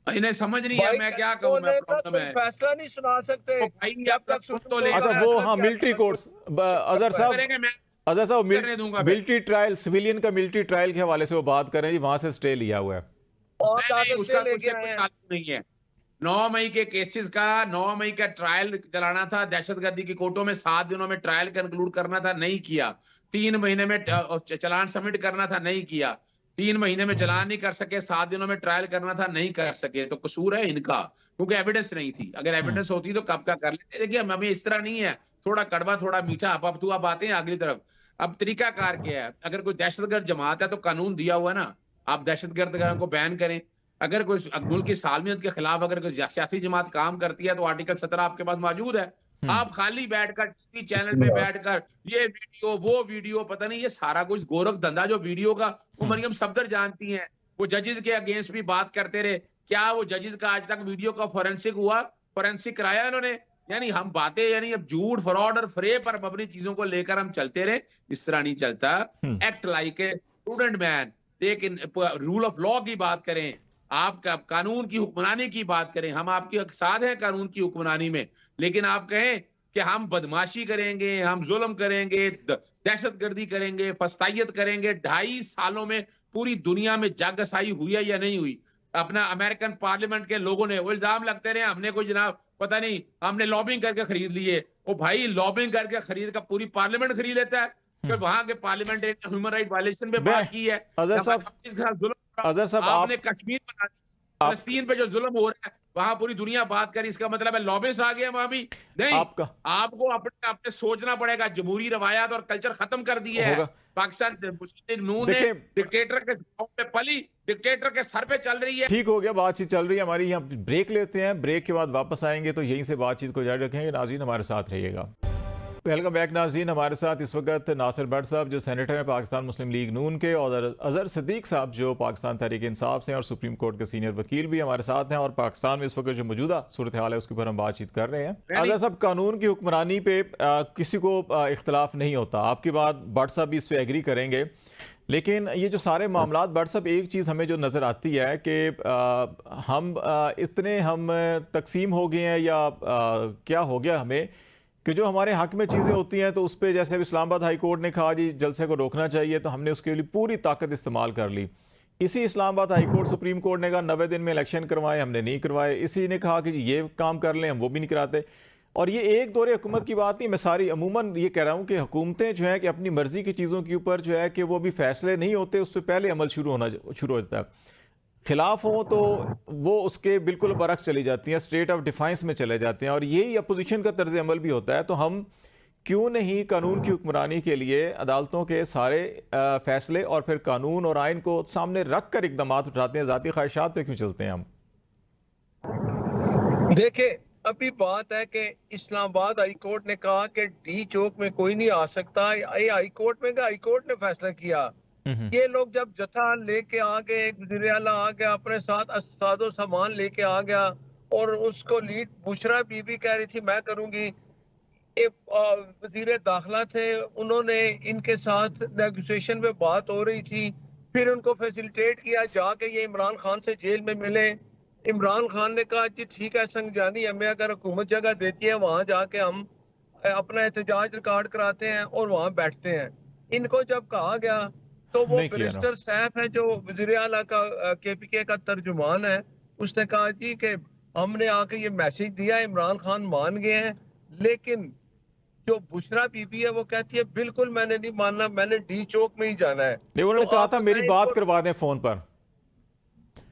[SPEAKER 2] इन्हें समझ नहीं है,
[SPEAKER 3] भाई
[SPEAKER 2] मैं क्या कहूँ, मैं प्रॉब्लम
[SPEAKER 3] कोई
[SPEAKER 2] है।
[SPEAKER 3] फैसला नहीं सुना सकते
[SPEAKER 2] तो भाई
[SPEAKER 3] जब
[SPEAKER 2] आप
[SPEAKER 3] तक
[SPEAKER 2] सुन
[SPEAKER 3] सुप्रीम
[SPEAKER 2] तो
[SPEAKER 3] कोर्ट
[SPEAKER 2] ले।
[SPEAKER 3] का
[SPEAKER 1] अच्छा, वो
[SPEAKER 3] फैसला
[SPEAKER 1] हाँ,
[SPEAKER 3] क्या
[SPEAKER 1] मिलिट्री कोर्ट्स, अजहर साहब,
[SPEAKER 2] करेंगे, मैं
[SPEAKER 1] अजहर साहब,
[SPEAKER 2] करने दूंगा।
[SPEAKER 1] मिलिट्री ट्रायल, सिविलियन का मिलिट्री ट्रायल के हवाले से वो बात करें जी, वहां से स्टे लिया हुआ है।
[SPEAKER 3] और
[SPEAKER 2] नहीं,
[SPEAKER 3] आगे
[SPEAKER 2] उसका
[SPEAKER 3] स्टे लेके
[SPEAKER 2] उससे
[SPEAKER 3] आए
[SPEAKER 2] कोई
[SPEAKER 3] हैं।
[SPEAKER 2] ताल्लुक नहीं है। 9 मई के केसेस का, 9 मई का ट्रायल चलाना था, दहशतगर्दी की कोर्टों में 7 दिनों में ट्रायल कंक्लूड करना था, नहीं किया। 3 महीने में चालान सबमिट करना था, नहीं किया। 3 महीने में चालान नहीं कर सके, 7 दिनों में ट्रायल करना था, नहीं कर सके। तो कसूर है इनका, क्योंकि एविडेंस नहीं थी। अगर एविडेंस होती तो कब का कर लेते। देखिए, हमें इस तरह नहीं है, थोड़ा कड़वा थोड़ा मीठा। अब तो आप आते हैं अगली तरफ। अब तरीकाकार क्या है? अगर कोई दहशतगर्द जमात है तो कानून दिया हुआ है ना, आप दहशतगर्द को बैन करें। अगर कोई मुल्क की सालमियत के खिलाफ अगर कोई सियासी जमात काम करती है तो आर्टिकल 17 आपके पास मौजूद है। आप खाली बैठकर टीवी चैनल पे बैठकर ये वीडियो वो वीडियो, पता नहीं ये सारा कुछ गोरख धंधा जो वीडियो का, वो मरियम सफदर जानती हैं। वो जजेस के अगेंस्ट भी बात करते रहे, क्या वो जजेस का आज तक वीडियो का फोरेंसिक हुआ? फोरेंसिक कराया इन्होंने? यानी हम बातें, यानी अब झूठ, फ्रॉड और फ्रे पर मबनी चीजों को लेकर हम चलते रहे, इस तरह नहीं चलता। Act like a student man, लेकिन रूल ऑफ लॉ की बात करें, आप कानून की हुक्मरानी की बात करें, हम आपके साथ हैं कानून की हुक्मरानी में, लेकिन आप कहें कि हम बदमाशी करेंगे, हम जुल्म करेंगे, दहशतगर्दी करेंगे, फस्तायत करेंगे। 2.5 सालों में पूरी दुनिया में जागसाई हुई है या नहीं हुई? अपना अमेरिकन पार्लियामेंट के लोगों ने वो इल्जाम लगते रहे, हमने कोई जनाब पता नहीं, हमने लॉबिंग करके खरीद लिए। ओ भाई, लॉबिंग करके खरीद का पूरी पार्लियामेंट खरीद लेता है कि वहां के पार्लियामेंट ने ह्यूमन राइट वायलेशन पे बात की है।
[SPEAKER 1] अजहर साहब,
[SPEAKER 2] आपने कश्मीर बना दिया, फलस्तीन पे जो जुल्म हो रहा है वहां पूरी दुनिया बात करी, इसका मतलब है लॉबिस्ट आ गया वहां भी नहीं। आपको अपने अपने सोचना पड़ेगा। जमहूरी रवायात और कल्चर खत्म कर दिया है। पाकिस्तान मुस्लिम लीग नून ने डिक्टेटर के पे पली, डिक्टेटर के सर पे चल रही है।
[SPEAKER 1] ठीक हो गया, बातचीत चल रही है हमारी। यहाँ ब्रेक लेते हैं, ब्रेक के बाद वापस आएंगे तो यहीं से बातचीत को जारी रखेंगे। नाज़रीन, हमारे साथ रहिएगा। वेलकम बैक नाज़रीन। हमारे साथ इस वक्त नासिर भट्ट साहब जो सेनेटर हैं पाकिस्तान मुस्लिम लीग नून के, और अजहर सिद्दीक साहब जो पाकिस्तान तहरीक इंसाफ से हैं और सुप्रीम कोर्ट के सीनियर वकील भी हमारे साथ हैं। और पाकिस्तान में इस वक्त जो मौजूदा सूरत हाल है उसके ऊपर हम बातचीत कर रहे हैं। अजहर साहब, कानून की हुक्मरानी पे किसी को इख्तलाफ नहीं होता, आपकी बात भट्ट साहब भी इस पर एग्री करेंगे। लेकिन ये जो सारे मामलात, भट्ट साहब, एक चीज़ हमें जो नज़र आती है कि हम इतने तकसीम हो गए हैं या क्या हो गया हमें कि जो हमारे हक में चीज़ें होती हैं तो उस पर, जैसे अब इस्लामाबाद हाई कोर्ट ने कहा जी जलसे को रोकना चाहिए, तो हमने उसके लिए पूरी ताकत इस्तेमाल कर ली। इसी Islamabad high court supreme court ने कहा 90 दिन में इलेक्शन करवाएं, हमने नहीं करवाए। इसी ने कहा कि ये काम कर लें, हम वो भी नहीं कराते। और ये एक दौरे हुकूमत की बात नहीं, मैं सारी अमूमन ये कह रहा हूँ कि हुकूमतें जो है कि अपनी मर्जी की चीज़ों के ऊपर जो है कि वो भी फैसले नहीं होते, उससे पहले अमल शुरू हो जाता है। खिलाफ हों तो वो उसके बिल्कुल बरक्स चली जाती हैं, स्टेट ऑफ डिफाइंस में चले जाते हैं, और यही अपोजिशन का तर्ज अमल भी होता है। तो हम क्यों नहीं कानून की हुक्मरानी के लिए अदालतों के सारे फैसले और फिर कानून और आइन को सामने रख कर इकदाम उठाते हैं, ज़ाती ख्वाहिशात पे क्यों चलते हैं हम?
[SPEAKER 3] देखे, अभी बात है कि इस्लामाबाद हाई कोर्ट ने कहा कि डी चौक में कोई नहीं आ सकता। ये हाई कोर्ट में हाई कोर्ट ने फैसला किया। ये लोग जब जथा लेके आ गए, एक वज़ीर आला आ गया अपने साथ साजो सामान लेके आ गया, और उसको लीड बुशरा बीबी कह रही थी मैं करूंगी। वजीर दाखिला थे, उन्होंने इनके साथ नेगोशिएशन में बात हो रही थी, फिर उनको फैसिलिटेट किया जाके ये इमरान खान से जेल में मिले। इमरान खान ने कहा जी ठीक है संगजानी, हमें अगर हुकूमत जगह देती है वहां जाके हम अपना एहतजाज रिकॉर्ड कराते हैं और वहां बैठते हैं। इनको जब कहा गया तो वो
[SPEAKER 1] नहीं किया ना।
[SPEAKER 3] बैरिस्टर सैफ है जो वज़ीर आला का केपीके का तर्जुमान है, उसने कहा जी कि हमने आके ये मैसेज दिया, इमरान खान मान गए हैं। लेकिन जो बुशरा बीबी है वो कहती है बिल्कुल मैंने नहीं मानना, मैंने डी चौक में ही जाना है।
[SPEAKER 1] नहीं, उन्होंने
[SPEAKER 3] तो
[SPEAKER 1] कहा
[SPEAKER 3] आप
[SPEAKER 1] था मेरी
[SPEAKER 3] बताएं
[SPEAKER 1] बात
[SPEAKER 3] तो-
[SPEAKER 1] करवा दें फोन पर।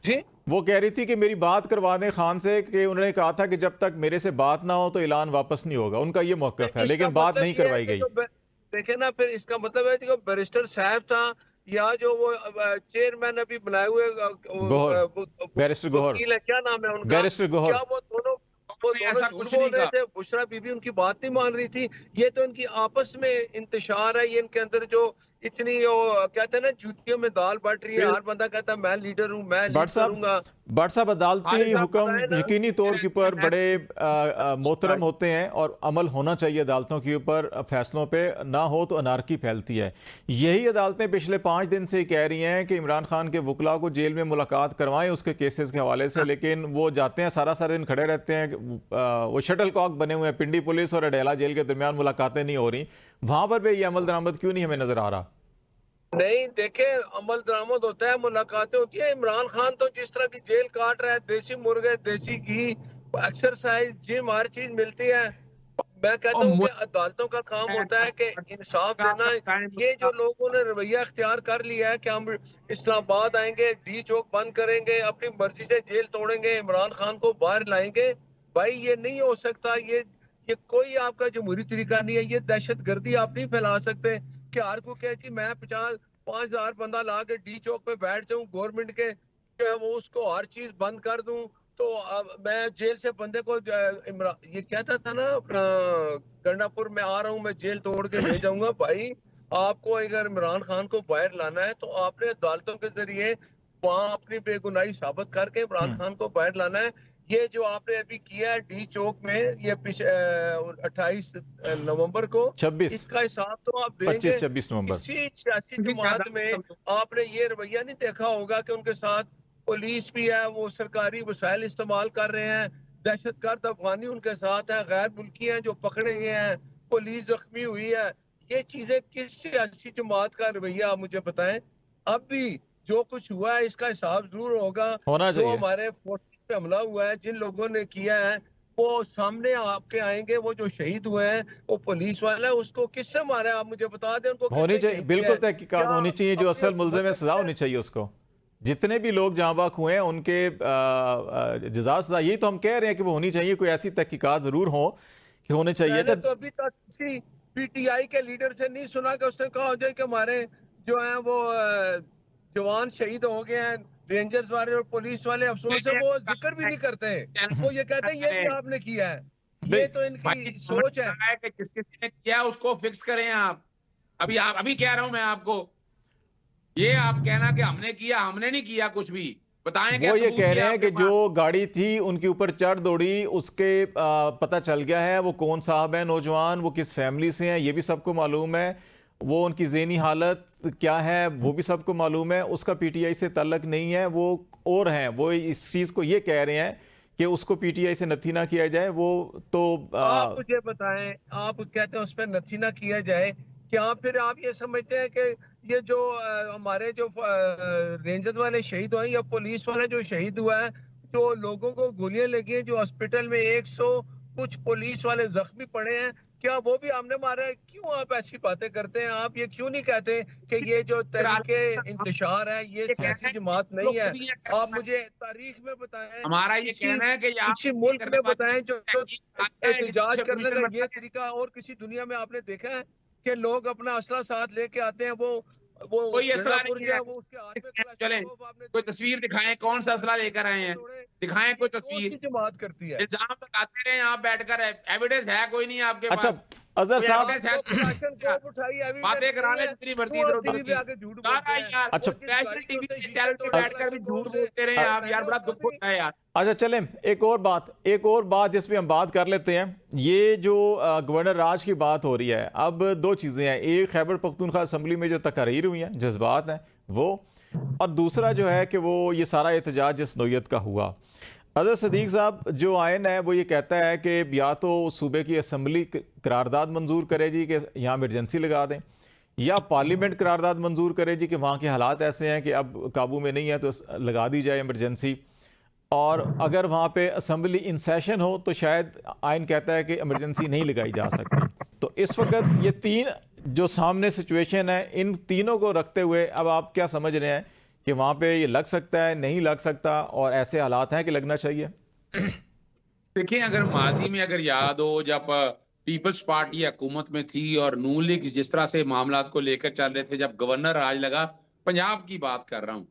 [SPEAKER 3] जी
[SPEAKER 1] वो कह रही थी कि मेरी बात करवा दें खान से, कि उन्होंने कहा था कि जब तक मेरे से बात ना हो तो ऐलान वापस नहीं होगा। उनका ये मौक़िफ़ है,
[SPEAKER 3] इसका
[SPEAKER 1] लेकिन बात
[SPEAKER 3] मतलब
[SPEAKER 1] नहीं
[SPEAKER 3] ये है
[SPEAKER 1] करवाई
[SPEAKER 3] कि
[SPEAKER 1] गई।
[SPEAKER 3] देखे ना, फिर इसका मतलब है कि जो बैरिस्टर साहब था या जो वो चेयरमैन अभी बनाए हुए
[SPEAKER 1] गोहर, बैरिस्टर गोहर,
[SPEAKER 3] वकील है, क्या नाम है उनका,
[SPEAKER 1] बैरिस्टर गोहर।
[SPEAKER 3] क्या वो दोनों
[SPEAKER 2] नहीं, ऐसा
[SPEAKER 3] झूठ
[SPEAKER 2] कुछ
[SPEAKER 3] बोल
[SPEAKER 2] नहीं
[SPEAKER 3] रहे
[SPEAKER 2] कहा।
[SPEAKER 3] थे? बुशरा बीबी उनकी बात नहीं मान रही थी। ये तो इनकी आपस में इंतशार है, ये इनके अंदर जो इतनी वो कहते हैं ना जूतियों में दाल बट रही है, हर बंदा कहता है मैं लीडर हूँ, मैं लीड करूंगा।
[SPEAKER 1] भट्ट साहब, अदालती
[SPEAKER 3] खालिद साहब
[SPEAKER 1] हुक्म
[SPEAKER 3] बताएं ना।
[SPEAKER 1] यकीनी तौर के ऊपर बड़े मोहतरम
[SPEAKER 2] मैं
[SPEAKER 1] होते हैं और अमल होना चाहिए अदालतों के ऊपर, फैसलों पे ना हो तो अनारकी फैलती है। यही अदालतें पिछले 5 दिन से कह रही हैं कि इमरान खान के वकला को जेल में मुलाकात करवाएं उसके केसेस के हवाले से, लेकिन वो जाते हैं सारा सारा दिन खड़े रहते हैं। वो शटल कॉक बने हुए हैं, पिंडी पुलिस और अडेला जेल के दरमियान मुलाकातें नहीं हो रही। वहां पर भी ये अमल दरामद क्यों नहीं हमें नजर आ रहा?
[SPEAKER 3] नहीं देखे, अमल दरामद होता है, मुलाकातें होती है। इमरान खान तो जिस तरह की जेल काट रहा है, देसी मुर्गे, देसी घी, एक्सरसाइज, जिम, हर चीज मिलती है। मैं कहता हूँ कि अदालतों का काम होता है कि इंसाफ देना। ये जो लोगों ने रवैया इख्तियार कर लिया है कि हम इस्लामाबाद आएंगे, डी चौक बंद करेंगे, अपनी मर्जी से जेल तोड़ेंगे, इमरान खान को बाहर लाएंगे, भाई ये नहीं हो सकता। ये कोई आपका जमहूरी तरीका नहीं है। ये दहशत गर्दी आप नहीं फैला सकते कि हर को कहे कि मैं 5,000 बंदा ला के डी चौक पे बैठ जाऊं, गवर्नमेंट के जो है वो उसको हर चीज बंद कर दूं, तो मैं जेल से बंदे को ये कहता था ना अपना गंडापुर में आ रहा हूं, मैं जेल तोड़ के ले जाऊंगा। भाई आपको अगर इमरान खान को बाहर लाना है तो आपने अदालतों के जरिए वहां अपनी बेगुनाही साबित करके इमरान खान को बाहर लाना है। ये जो आपने अभी किया है डी चौक में, ये 28 नवंबर को,
[SPEAKER 1] 26,
[SPEAKER 3] इसका हिसाब तो आप देंगे।
[SPEAKER 1] 25-26 नवंबर।
[SPEAKER 3] किसी सियासी जमात में आपने ये रवैया नहीं देखा होगा कि उनके साथ पुलिस भी है, वो सरकारी वसाइल इस्तेमाल कर रहे हैं, दहशतगर्द अफगानी उनके साथ है, गैर मुल्की हैं जो पकड़े गए हैं, पुलिस जख्मी हुई है। ये चीजें किस सियासी जमात का रवैया, आप मुझे बताएं। अब भी जो कुछ हुआ है इसका हिसाब जरूर होगा।
[SPEAKER 1] होना
[SPEAKER 3] जो
[SPEAKER 1] चाहिए।
[SPEAKER 3] हमारे फोर्सेस पे हमला हुआ है, जिन लोगों ने किया है, वो सामने आपके आएंगे। वो जो शहीद हुए हैं वो पुलिस वाला है, उसको किसने मारा है आप मुझे बता दें, उनको
[SPEAKER 1] होनी
[SPEAKER 3] किसने
[SPEAKER 1] चाहिए,
[SPEAKER 3] शहीद किया
[SPEAKER 1] बिल्कुल
[SPEAKER 3] है?
[SPEAKER 1] तहकीकात
[SPEAKER 3] क्या
[SPEAKER 1] होनी चाहिए, जो
[SPEAKER 3] अपने
[SPEAKER 1] असल मुल्ज़िम है सजा
[SPEAKER 3] मतलब
[SPEAKER 1] होनी चाहिए उसको। जितने भी लोग जहाँ बाक हुए हैं उनके जज़ा सजा, यही तो हम कह रहे हैं कि वो होनी चाहिए। कोई ऐसी तहकीकात जरूर हो कि होने चाहिए।
[SPEAKER 3] मैंने
[SPEAKER 1] अच्छा,
[SPEAKER 3] तो अभी तक किसी पीटीआई के लीडर से नहीं सुना कि उसने कहा हो जाए कि हमारे जो है वो जवान शहीद हो गए हैं, रेंजर्स वाले और पुलिस वाले। अफसोस है वो जिक्र भी नहीं करते, वो ये कहते हैं ये भी आपने किया है। ये तो इनकी सोच है
[SPEAKER 2] कि जिस किसी ने किया उसको फिक्स करें आप। अभी कह रहा हूं मैं आपको, ये आप कहना कि हमने किया, हमने नहीं किया कुछ भी। बताएं क्या
[SPEAKER 1] वो ये
[SPEAKER 2] सबूत
[SPEAKER 1] कह
[SPEAKER 2] है
[SPEAKER 1] रहे हैं
[SPEAKER 2] आपके
[SPEAKER 1] कि
[SPEAKER 2] पास?
[SPEAKER 1] जो गाड़ी थी उनके ऊपर चढ़ दौड़ी, उसके पता चल गया है वो कौन साहब है नौजवान, वो किस फैमिली से हैं, ये भी सबको मालूम है। वो उनकी ज़हनी हालत क्या है वो भी सबको मालूम है। उसका पीटीआई से ताल्लुक नहीं है। वो और हैं, वो इस चीज़ को ये कह रहे हैं कि उसको पीटीआई से नथी ना किया जाए। वो तो
[SPEAKER 3] आप मुझे बताएं, आप कहते हैं उस पर नथी ना किया जाए, क्या फिर आप ये समझते हैं कि ये जो हमारे जो रेंजर वाले शहीद हुए हैं या पुलिस वाले जो शहीद हुआ है, जो लोगों को गोलियां लगी हैं, जो हॉस्पिटल में 100 कुछ पुलिस वाले जख्मी पड़े हैं, क्या वो भी हमने मारा है? क्यों आप ऐसी बातें करते हैं? आप ये क्यों नहीं कहते कि ये जो तहरीके इंतशार है ये
[SPEAKER 2] ये कहना
[SPEAKER 3] सियासी
[SPEAKER 2] है
[SPEAKER 3] जमात
[SPEAKER 2] कि
[SPEAKER 3] नहीं
[SPEAKER 2] लोग
[SPEAKER 3] है?
[SPEAKER 2] खुद ये
[SPEAKER 3] आप
[SPEAKER 2] कहना है।
[SPEAKER 3] मुझे तारीख में बताएं,
[SPEAKER 2] हमारा ये
[SPEAKER 3] किसी
[SPEAKER 2] कहना है कि आप
[SPEAKER 3] किसी
[SPEAKER 2] ये
[SPEAKER 3] मुल्क में
[SPEAKER 2] करने
[SPEAKER 3] बताएं जो एहतजाज करने
[SPEAKER 2] कमीशन
[SPEAKER 3] का ये
[SPEAKER 2] बताएं।
[SPEAKER 3] तरीका और किसी दुनिया में आपने देखा है कि लोग अपना असला साथ लेके आते हैं? वो
[SPEAKER 2] कोई असला
[SPEAKER 3] मिर्जापुर
[SPEAKER 2] नहीं
[SPEAKER 3] जो
[SPEAKER 2] है,
[SPEAKER 3] है वो उसके हाथ में
[SPEAKER 2] चलें
[SPEAKER 3] कलाशनिकोव आपने
[SPEAKER 2] कोई
[SPEAKER 3] देखी
[SPEAKER 2] तस्वीर दिखाएं, कौन सा असला लेकर आए हैं,
[SPEAKER 3] थोड़े।
[SPEAKER 2] दिखाएं
[SPEAKER 3] ये
[SPEAKER 2] कोई
[SPEAKER 3] कौन सी
[SPEAKER 2] तस्वीर।
[SPEAKER 3] जमात करती है?
[SPEAKER 2] इल्जाम लगाते रहे यहाँ बैठकर, एविडेंस है कोई नहीं आपके
[SPEAKER 1] अच्छा
[SPEAKER 2] पास?
[SPEAKER 1] अजहर
[SPEAKER 2] कोई
[SPEAKER 1] साहब,
[SPEAKER 2] एविडेंस है
[SPEAKER 3] आपको कलाशनिकोव उठाई
[SPEAKER 2] बातें
[SPEAKER 3] एविडेंस
[SPEAKER 2] करा
[SPEAKER 3] नहीं
[SPEAKER 2] ले
[SPEAKER 3] है,
[SPEAKER 2] जितनी मर्जी
[SPEAKER 3] क्यों
[SPEAKER 2] इधर
[SPEAKER 3] आप
[SPEAKER 2] उधर
[SPEAKER 3] टीवी पे
[SPEAKER 2] की।
[SPEAKER 3] आके झूठ
[SPEAKER 2] क्या
[SPEAKER 3] बोलते
[SPEAKER 2] है
[SPEAKER 3] हैं?
[SPEAKER 2] यार,
[SPEAKER 1] अच्छा
[SPEAKER 3] वो जिस
[SPEAKER 2] नेशनल
[SPEAKER 3] गाड़ी
[SPEAKER 2] टीवी
[SPEAKER 3] से
[SPEAKER 2] के
[SPEAKER 3] हिस्सा
[SPEAKER 2] चैनल पे
[SPEAKER 3] तोड़ा
[SPEAKER 2] बैठकर भी झूठ
[SPEAKER 3] कलाशनिकोव से
[SPEAKER 2] बोलते रहे आप यार, बड़ा दुख
[SPEAKER 3] नहीं।
[SPEAKER 2] होता है यार।
[SPEAKER 1] अच्छा चलें, एक और बात जिस पे हम बात कर लेते हैं। ये जो गवर्नर राज की बात हो रही है, अब दो चीज़ें हैं। एक, खैबर पख्तूनख्वा असम्बली में जो तकरीर हुई हैं, जज्बात हैं वो, और दूसरा जो है कि वो ये सारा एहतजाज जिस नौयत का हुआ। अजहर सदीक साहब, जो आयन है वो ये कहता है कि या तो सूबे की असम्बली करारदाद मंजूर करे जी कि यहाँ इमरजेंसी लगा दें, या पार्लियामेंट करारदाद मंजूर करे जी कि वहाँ के हालात ऐसे हैं कि अब काबू में नहीं है तो लगा दी जाए इमरजेंसी। और अगर वहाँ पे असम्बली इन सेशन हो तो शायद आइन कहता है कि इमरजेंसी नहीं लगाई जा सकती। तो इस वक्त ये तीन जो सामने सिचुएशन है, इन तीनों को रखते हुए अब आप क्या समझ रहे हैं कि वहाँ पे ये लग सकता है, नहीं लग सकता, और ऐसे हालात हैं कि लगना चाहिए?
[SPEAKER 2] देखिए, अगर माजी में अगर याद हो, जब पीपल्स पार्टी हुकूमत में थी और नून लीग जिस तरह से मामलात को लेकर चल रहे थे, जब गवर्नर राज लगा, पंजाब की बात कर रहा हूँ,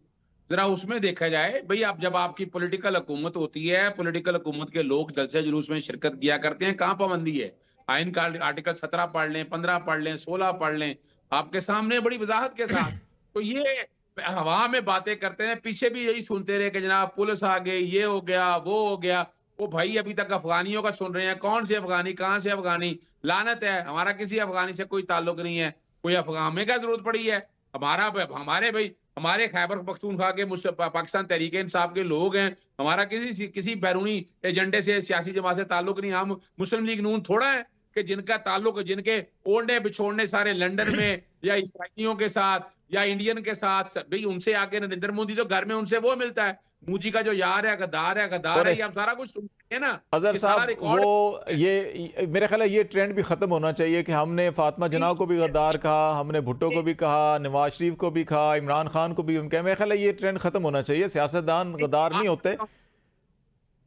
[SPEAKER 2] जरा उसमें देखा जाए भाई, आप जब आपकी पॉलिटिकल हुकूमत होती है, पॉलिटिकल हुकूमत के लोग जलसे जुलूस में शिरकत किया करते हैं, कहाँ पाबंदी है? आइन का आर्टिकल 17 पढ़ लें, 15 पढ़ लें, 16 पढ़ लें, आपके सामने बड़ी वजाहत के साथ। तो ये हवा में बातें करते हैं, पीछे भी यही सुनते रहे कि जनाब पुलिस आ गई, ये हो गया, वो हो गया। वो भाई अभी तक अफगानियों का सुन रहे हैं। कौन से अफगानी, कहां से अफगानी? लानत है, हमारा किसी अफगानी से कोई ताल्लुक नहीं है। कोई अफगान में क्या जरूरत पड़ी है? हमारे खैबर पख्तूनख्वा के पाकिस्तान तहरीक इंसाफ के लोग हैं। हमारा किसी बैरूनी एजेंडे से, सियासी जमात से ताल्लुक नहीं। हम मुस्लिम लीग नून थोड़ा है कि जिनका ताल्लुक, जिनके ओढ़ने बिछोड़ने सारे लंदन में या इसराइलियों के साथ या इंडियन के साथ, भाई उनसे आगे नरेंद्र मोदी तो घर में उनसे वो मिलता है। मुझी का जो यार है, गद्दार है, गद्दार है, ये आप सारा कुछ सुनते हैं ना।
[SPEAKER 1] अजहर
[SPEAKER 2] ये सारा
[SPEAKER 1] साहब,
[SPEAKER 2] रिकॉर्ड
[SPEAKER 1] वो ये मेरा ख्याल है ये ट्रेंड भी ख़त्म होना चाहिए कि हमने फातिमा जना को भी गद्दार कहा, हमने भुट्टो को भी कहा, नवाज शरीफ को भी कहा, इमरान खान को भी हम कहा। मेरा ख्याल है ये ट्रेंड ख़त्म होना चाहिए। सियासतदान गद्दार नहीं होते।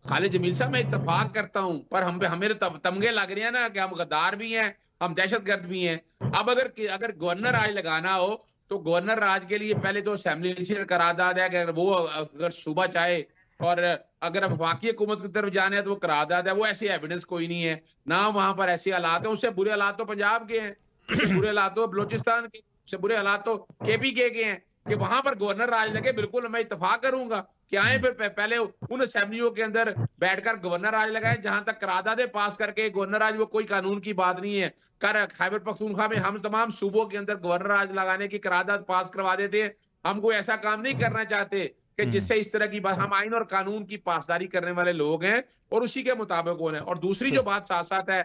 [SPEAKER 2] खालिद जमील साहब, मैं इत्तेफाक करता हूं, पर हमें तमगे लग रहे हैं ना कि हम गद्दार भी हैं, हम दहशतगर्द भी हैं। अब अगर गवर्नर राज लगाना हो तो गवर्नर राज के लिए पहले तो असेंबली से करारदाद है कि अगर वो अगर सूबा चाहे, और अगर वफाकी हुकूमत की तरफ जाने है तो वो करारदाद है। वो ऐसी एविडेंस कोई नहीं है ना, वहां पर ऐसे हालात है। उससे बुरे हालात तो पंजाब के हैं, उससे बुरे हालात तो बलोचिस्तान के, उससे बुरे हालात तो केपी के हैं कि वहां पर गवर्नर राज लगे। बिल्कुल मैं इत्तेफाक करूंगा कि आए फिर पहले उन असेंबलियों के अंदर बैठकर गवर्नर राज लगाए, जहां तक करारदादे पास करके। गवर्नर राज वो कोई कानून की बात नहीं है। खैबर पख्तूनख्वा में हम तमाम सूबों के अंदर गवर्नर राज लगाने की करारदाद पास करवा देते हैं। हम कोई ऐसा काम नहीं करना चाहते कि जिससे इस तरह की बात। हम आइन और कानून की पासदारी करने वाले लोग हैं और उसी के मुताबिक हो रहे हैं। और दूसरी जो बात साथ साथ है,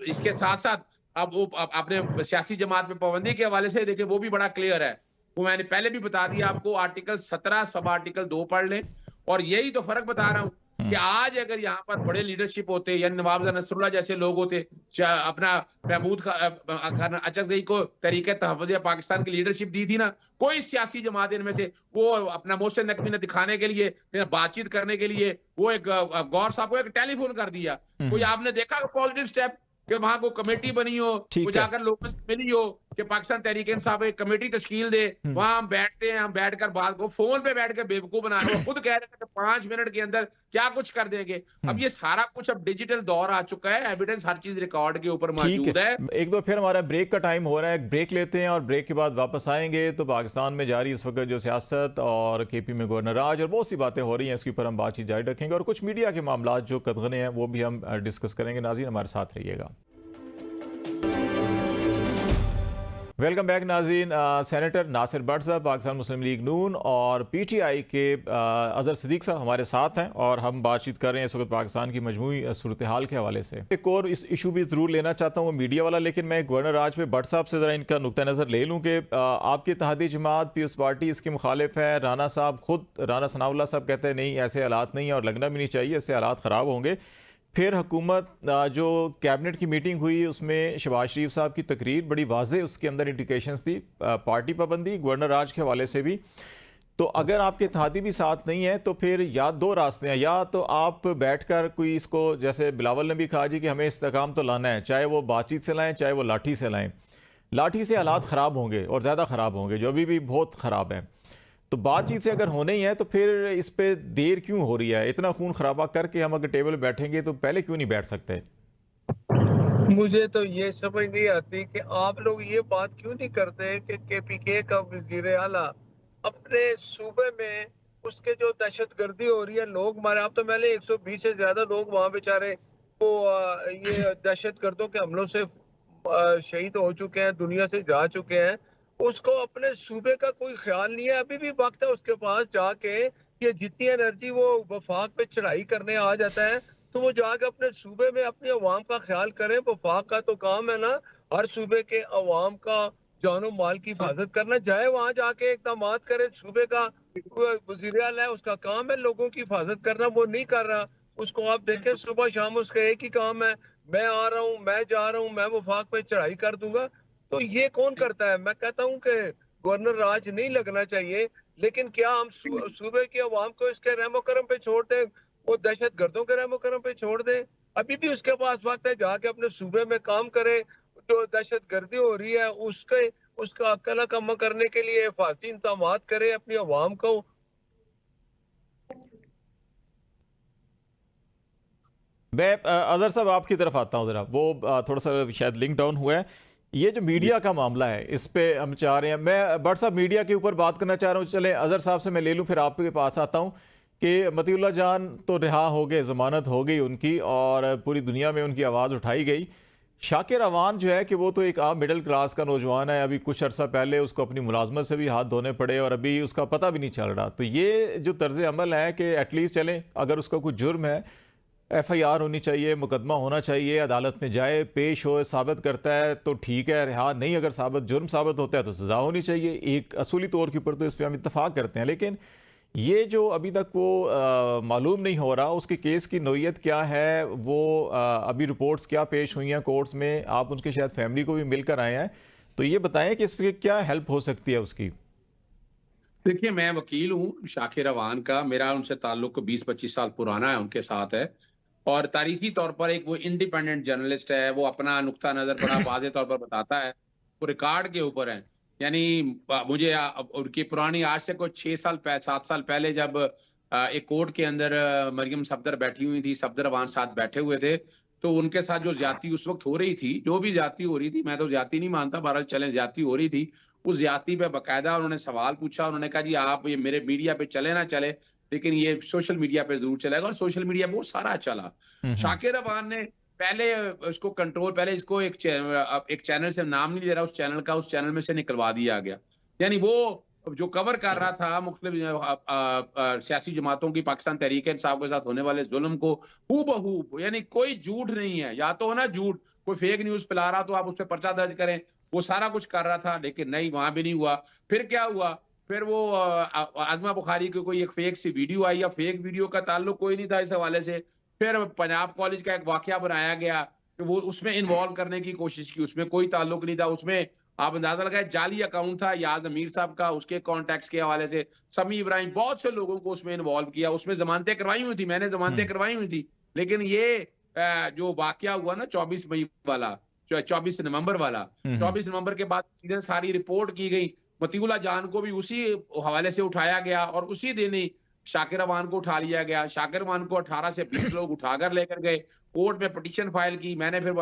[SPEAKER 2] इसके साथ साथ अब वो आपने सियासी जमात में पाबंदी के हवाले से देखे, वो भी बड़ा क्लियर है। वो मैंने पहले भी बता दिया आपको, आर्टिकल 17 सब आर्टिकल 2 पढ़ लें। और यही तो फर्क बता रहा हूं कि आज अगर यहाँ पर बड़े लीडरशिप होते या नवाब नसरुल्लाह जैसे लोग होते, अपना महमूद अचकज़ई को तहरीक तहफ़्फ़ुज़ पाकिस्तान की लीडरशिप दी थी ना, कोई सियासी जमात इनमें से वो अपना मोहसिन नकवी ने दिखाने के लिए, बातचीत करने के लिए, वो एक गौर साहब को एक टेलीफोन कर दिया। कोई आपने देखा पॉजिटिव स्टेप कि वहां को कमेटी बनी हो, वो जाकर लोगों से मिली हो कि पाकिस्तान तहरीक इंसाफ एक कमेटी तश्कील दे। वहां हम बैठते हैं, हम बैठकर बात को फोन पे बैठ के बेवकूफ बना रहे हैं। खुद कह रहे थे कि 5 मिनट के अंदर क्या कुछ कर देंगे। अब ये सारा कुछ अब डिजिटल दौर आ चुका है, एविडेंस हर चीज रिकॉर्ड के ऊपर मौजूद है।
[SPEAKER 1] एक दो फिर हमारा ब्रेक का टाइम हो रहा है, ब्रेक लेते हैं और ब्रेक के बाद वापस आएंगे। तो पाकिस्तान में जारी इस वक्त जो सियासत और केपी में गवर्नर राज और बहुत सी बातें हो रही हैं, इसके ऊपर हम बातचीत जारी रखेंगे। और कुछ मीडिया के मामला जो कदगने हैं वो भी हम डिस्कस करेंगे। नाज़रीन, हमारे साथ रहिएगा। वेलकम बैक नाज़रीन। सेनेटर नासिर भट्ट साहब पाकिस्तान मुस्लिम लीग नून और पीटीआई के अज़हर सिद्दीक साहब हमारे साथ हैं और हम बातचीत कर रहे हैं इस वक्त पाकिस्तान की मजमूई सूरत हाल के हवाले से। एक और इस इशू भी ज़रूर लेना चाहता हूँ मीडिया वाला, लेकिन मैं गवर्नर आज पे भट्ट साहब से ज़रा इनका नुक्ता नज़र ले लूँ कि आपकी इत्तेहादी जमात पीपल्स पार्टी इसकी मुखालिफ है। राना साहब खुद, राना सनाउल्लाह साहब कहते हैं नहीं ऐसे हालात नहीं है और लगना भी नहीं चाहिए, इससे हालात ख़राब होंगे। फिर हुकूमत जो कैबिनेट की मीटिंग हुई उसमें शहबाज शरीफ साहब की तकरीर बड़ी वाज़ेह, उसके अंदर इंडिकेशंस थी पार्टी पाबंदी गवर्नर राज के हवाले से भी। तो अगर आपके इत्तेहादी भी साथ नहीं है तो फिर या दो रास्ते हैं, या तो आप बैठकर कोई इसको, जैसे बिलावल ने भी कहा जी कि हमें इस्तेकाम तो लाना है, चाहे वो बातचीत से लाएं चाहे वो लाठी से लाएं। लाठी से हालात ख़राब होंगे और ज़्यादा ख़राब होंगे जो अभी भी बहुत ख़राब है। तो बातचीत से अगर होना ही है तो फिर इस पे देर क्यों हो रही है? इतना खून खराबा करके हम अगर टेबल बैठेंगे तो पहले क्यों नहीं बैठ सकते?
[SPEAKER 3] मुझे तो ये समझ नहीं आती कि आप लोग ये बात क्यों नहीं करते कि केपीके का वजीर आला अपने सूबे में उसके जो दहशतगर्दी हो रही है, लोग मारे। आप तो पहले 120 से ज्यादा लोग वहां बेचारे वो ये दहशतगर्दों के हमलों से शहीद हो चुके हैं, दुनिया से जा चुके हैं। उसको अपने सूबे का कोई ख्याल नहीं है। अभी भी वक्त है उसके पास जाके, ये जितनी एनर्जी वो वफाक पे चढ़ाई करने आ जाता है तो वो जाके अपने सूबे में अपने अवाम का ख्याल करें। वफाक का तो काम है ना हर सूबे के अवाम का जानो माल की हिफाजत करना। जाए वहां जाके इकदाम करे। सूबे का वजीर आला है, उसका काम है लोगों की हिफाजत करना, वो नहीं कर रहा। उसको आप देखें सुबह शाम उसका एक ही काम है, मैं आ रहा हूँ, मैं जा रहा हूँ, मैं वफाक पे चढ़ाई कर दूंगा। तो ये कौन करता है? मैं कहता हूँ कि गवर्नर राज नहीं लगना चाहिए, लेकिन क्या हम सूबे की अवाम को इसके रहमो करम पे छोड़ दें, वो दहशत गर्दों के रहमो करम पे छोड़ दें? अभी भी उसके पास वक्त है, जाके अपने सूबे में काम करे। जो दहशत गर्दी हो रही है उसका अकल कम करने के लिए हिफाजती इंतजाम करे अपनी अवाम को।
[SPEAKER 1] मैं अजहर साहब आपकी तरफ आता हूँ ज़रा, वो थोड़ा सा शायद लिंक डाउन हुआ है। ये जो मीडिया का मामला है इस पे हम चाह रहे हैं, मैं भट्ट साहब मीडिया के ऊपर बात करना चाह रहा हूँ। चले अजहर साहब से मैं ले लूँ फिर आपके पास आता हूँ कि मतीउल्लाह जान तो रिहा हो गए, ज़मानत हो गई उनकी और पूरी दुनिया में उनकी आवाज़ उठाई गई। शाकिर अवान जो है कि वो तो एक आम मिडिल क्लास का नौजवान है, अभी कुछ अर्सा पहले उसको अपनी मुलाजमत से भी हाथ धोने पड़े और अभी उसका पता भी नहीं चल रहा। तो ये जो तर्ज अमल है कि एटलीस्ट चलें, अगर उसका कुछ जुर्म है FIR होनी चाहिए, मुकदमा होना चाहिए, अदालत में जाए, पेश हो, साबित करता है तो ठीक है, रिहा नहीं, अगर जुर्म साबित होता है तो सज़ा होनी चाहिए। एक असूली तौर के ऊपर तो इस पर हम इत्तफाक करते हैं, लेकिन ये जो अभी तक वो मालूम नहीं हो रहा उसके केस की नोयत क्या है, वो अभी रिपोर्ट्स क्या पेश हुई हैं कोर्ट्स में, आप उसके शायद फैमिली को भी मिलकर आए हैं, तो ये बताएं कि इस पर क्या हेल्प हो सकती है उसकी।
[SPEAKER 2] देखिए, मैं वकील हूँ शाकिर अवान का, मेरा उनसे ताल्लुक 20-25 साल पुराना है, उनके साथ है। और तारीखी तौर पर एक वो इंडिपेंडेंट जर्नलिस्ट है, वो अपना नुक्ता नज़र बड़ा वाज़ेह तौर पर बताता है, वो रिकॉर्ड के ऊपर है। यानी मुझे उनकी पुरानी, आज से कुछ 7 साल पहले जब एक कोर्ट के अंदर मरियम सफदर बैठी हुई थी, सफदर अवान साथ बैठे हुए थे, तो उनके साथ जो ज्यादती उस वक्त हो रही थी, जो भी ज्यादती हो रही थी, मैं तो ज्यादती नहीं मानता, बहरहाल चले ज्यादती हो रही थी, उस ज्यादती पे बाकायदा उन्होंने सवाल पूछा। उन्होंने कहा जी आप ये मेरे मीडिया पे चले ना चले, लेकिन ये सोशल मीडिया पे जरूर चलेगा, और सोशल मीडिया बहुत सारा चला। शाकिर अवान ने पहले इसको कंट्रोल, पहले इसको एक चैनल से, नाम नहीं ले रहा उस चैनल का, उस चैनल में से निकलवा दिया गया। यानी वो जो कवर कर रहा था मुख्तलिफ सियासी जमातों की, पाकिस्तान तहरीक इंसाफ के साथ होने वाले जुल्म को हूबहू, यानी कोई झूठ नहीं है, या तो हो ना झूठ, कोई फेक न्यूज फैला रहा तो आप उस पर पर्चा दर्ज करें, वो सारा कुछ कर रहा था, लेकिन नहीं, वहां भी नहीं हुआ। फिर क्या हुआ? फिर वो आजमा बुखारी की कोई एक फेक सी वीडियो आई, या फेक वीडियो का ताल्लुक कोई नहीं था इस हवाले से। फिर पंजाब कॉलेज का एक वाकया बनाया गया, वो उसमें इन्वॉल्व करने की कोशिश की, उसमें कोई ताल्लुक नहीं था। उसमें आप अंदाजा लगाए जाली अकाउंट था याज अमीर साहब का, उसके कॉन्टैक्ट्स के हवाले से समी इब्राहिम, बहुत से लोगों को उसमें इन्वॉल्व किया। उसमें जमानतें करवाई हुई थी, मैंने जमानतें करवाई हुई थी। लेकिन ये जो वाकया हुआ ना 24 मई वाला, 24 नवंबर वाला, 24 नवंबर के बाद सीधे सारी रिपोर्ट की गई, मतीउल्लाह जान को भी उसी हवाले से उठाया गया, और उसी दिन ही शाकिर अवान को उठा लिया गया। शाकिर अवान को 18 से 20 लोग उठाकर लेकर गए, कोर्ट में पिटीशन फाइल की। मैंने फिर,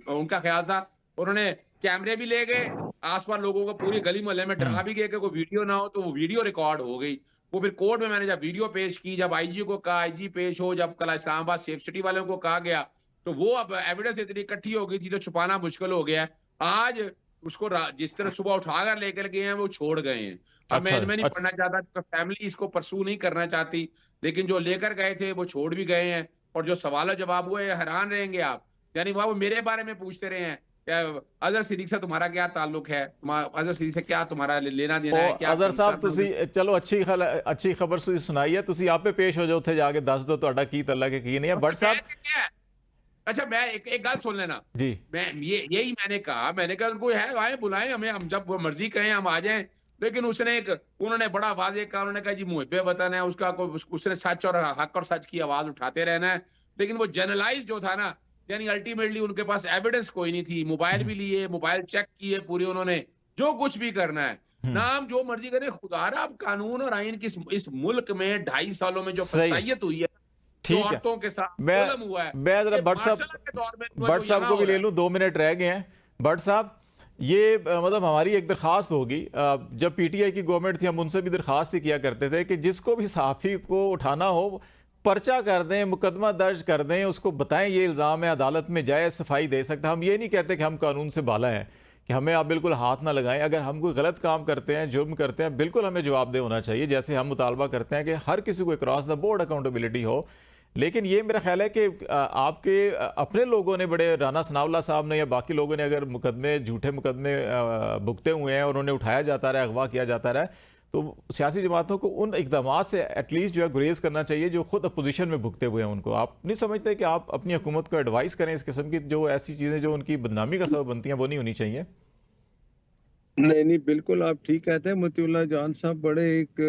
[SPEAKER 2] उनका ख्याल था, उन्होंने कैमरे भी ले गए, आसपास लोगों को पूरी गली मोहल्ले में डरा भी गए कि कोई वीडियो ना हो, तो वो वीडियो रिकॉर्ड हो गई। वो फिर कोर्ट में मैंने जब वीडियो पेश की, जब IG को कहा IG पेश हो, जब कल इस्लामाबाद सेफ सिटी वालों को कहा गया, तो वो अब एविडेंस इतनी इकट्ठी हो गई थी तो छुपाना मुश्किल हो गया। आज उसको जिस तरह सुबह उठाकर लेकर गए हैं वो छोड़ गए हैं। अब मैं
[SPEAKER 1] अच्छा
[SPEAKER 2] इनमें नहीं
[SPEAKER 1] अच्छा
[SPEAKER 2] पढ़ना चाहता, फैमिली इसको परसू नहीं करना चाहती, लेकिन जो लेकर गए थे वो छोड़ भी गए हैं। और जो सवाल जवाब हुए, हैरान रहेंगे आप। यानी वो मेरे बारे में पूछते रहे हैं, क्या अजहर सिद्दीक से तुम्हारा क्या ताल्लुक है, अजहर सिद्दीक से क्या तुम्हारा लेना देना है, क्या
[SPEAKER 1] अजहर साहब
[SPEAKER 2] कंसर्न है?
[SPEAKER 1] ਤੁਸੀਂ ਚਲੋ अच्छी खबर सुनाई है, ਤੁਸੀਂ ਆਪੇ पेश हो जाओ ਉੱਥੇ ਜਾ ਕੇ ਦੱਸ ਦਿਓ ਤੁਹਾਡਾ ਕੀ ਤਲਕ ਹੈ ਕੀ ਨਹੀਂ है। भट्ट साहब
[SPEAKER 2] अच्छा, मैं एक गल सुन लेना।
[SPEAKER 1] जी
[SPEAKER 2] मैं यही मैंने कहा उनको है आए बुलाएं हमें, हम जब वो मर्जी कहें हम आ जाएं। लेकिन उन्होंने बड़ा वाज़ेह कहा, उन्होंने कहा जी मुहिब्बे वतन है, उसने सच और हक और सच की आवाज उठाते रहना है। लेकिन वो जनरलाइज जो था ना, यानी अल्टीमेटली उनके पास एविडेंस कोई नहीं थी। मोबाइल भी लिए, मोबाइल चेक किए पूरे उन्होंने, जो कुछ भी करना है नाम जो मर्जी करे। खुदारा अब कानून और आइन की इस मुल्क में 2.5 सालों में जो
[SPEAKER 1] सही है।
[SPEAKER 2] फसाइयत हुई है, जो
[SPEAKER 1] ठीक है,
[SPEAKER 2] औरतों के साथ
[SPEAKER 1] मैं
[SPEAKER 2] जुल्म हुआ है,
[SPEAKER 1] मैं जरा
[SPEAKER 2] ये
[SPEAKER 1] भट्ट
[SPEAKER 2] मार्शल के दौर में जो
[SPEAKER 1] भट्ट साहब
[SPEAKER 2] यहाँ
[SPEAKER 1] को
[SPEAKER 2] हो
[SPEAKER 1] भी
[SPEAKER 2] रहा
[SPEAKER 1] ले
[SPEAKER 2] है।
[SPEAKER 1] लूं, 2 मिनट रह गए हैं। भट्ट साहब ये मतलब हमारी एक दरख्वास्त होगी, जब पीटीआई की गवर्नमेंट थी हम उनसे भी दरख्वास्त ही किया करते थे कि जिसको भी सहाफ़ी को उठाना हो पर्चा कर दें, मुकदमा दर्ज कर दें, उसको बताएं ये इल्ज़ाम है, अदालत में जाए, सफाई दे सकता। हम ये नहीं कहते कि हम कानून से बाला हैं, कि हमें आप बिल्कुल हाथ ना लगाएं। अगर हम कोई गलत काम करते हैं, जुर्म करते हैं, बिल्कुल हमें जवाबदेह होना चाहिए। जैसे हम मुतालबा करते हैं कि हर किसी को अक्रॉस द बोर्ड अकाउंटेबिलिटी हो। लेकिन ये मेरा ख्याल है कि आपके अपने लोगों ने, बड़े राना सनाउल्लाह साहब ने या बाकी लोगों ने अगर मुकदमे, झूठे मुकदमे भुगते हुए हैं और उन्हें उठाया जाता रहा, अगवा किया जाता रहा, तो सियासी जमातों को उन इकदामात से एटलीस्ट जो है गुरेज करना चाहिए जो खुद अपोजिशन में भुगते हुए हैं उनको। आप नहीं समझते कि आप अपनी हुकूमत को एडवाइस करें इस किस्म की जो ऐसी चीज़ें जो उनकी बदनामी का सबब बनती हैं वो नहीं होनी चाहिए?
[SPEAKER 3] नहीं, बिल्कुल आप ठीक कहते हैं। मतीउल्लाह जान साहब बड़े एक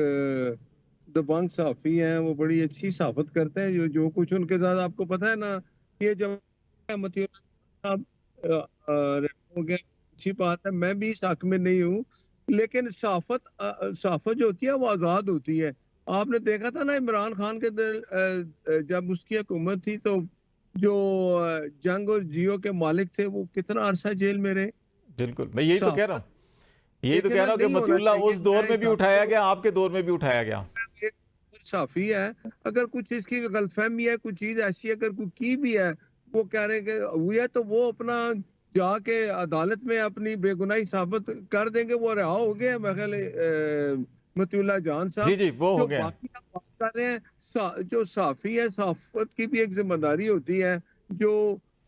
[SPEAKER 3] दबंग साफ़ी हैं, वो बड़ी अच्छी साफ़त करते हैं। जो कुछ उनके साथ आपको पता है ना, ये जब मतीउल्लाह साहब हो गया, अच्छी बात है, मैं भी इस हक में नहीं हूँ। लेकिन साफ़त जो होती है वो आज़ाद होती है। आपने देखा था ना इमरान खान के जब उसकी हुकूमत थी तो जो जंग और जियो के मालिक थे वो कितना अरसा जेल में रहे।
[SPEAKER 1] बिल्कुल, मैं यही तो कह रहा हूँ, यही तो
[SPEAKER 3] लेकिन
[SPEAKER 1] कह रहा हूँ कि
[SPEAKER 3] नहीं होना
[SPEAKER 1] मतीउल्लाह
[SPEAKER 3] चाहिए।
[SPEAKER 1] उस दौर में भी उठाया गया, आपके दौर में भी उठाया गया।
[SPEAKER 3] साफ़ी है, अगर कुछ इसकी गलतफहमी है, कुछ चीज ऐसी अगर कोई की भी है, वो कह रहे कि हुई है, तो वो अपना जाके अदालत में अपनी बेगुनाही साबित कर देंगे। वो रिहा हो गए मैं ख्याल मतीउल्लाह जान साहब।
[SPEAKER 1] जी जी, वो हो
[SPEAKER 3] जो
[SPEAKER 1] गया।
[SPEAKER 3] बाकी आप बात कर रहे हैं, जो साफ़ी है, साफ़त की भी एक जिम्मेदारी होती है। जो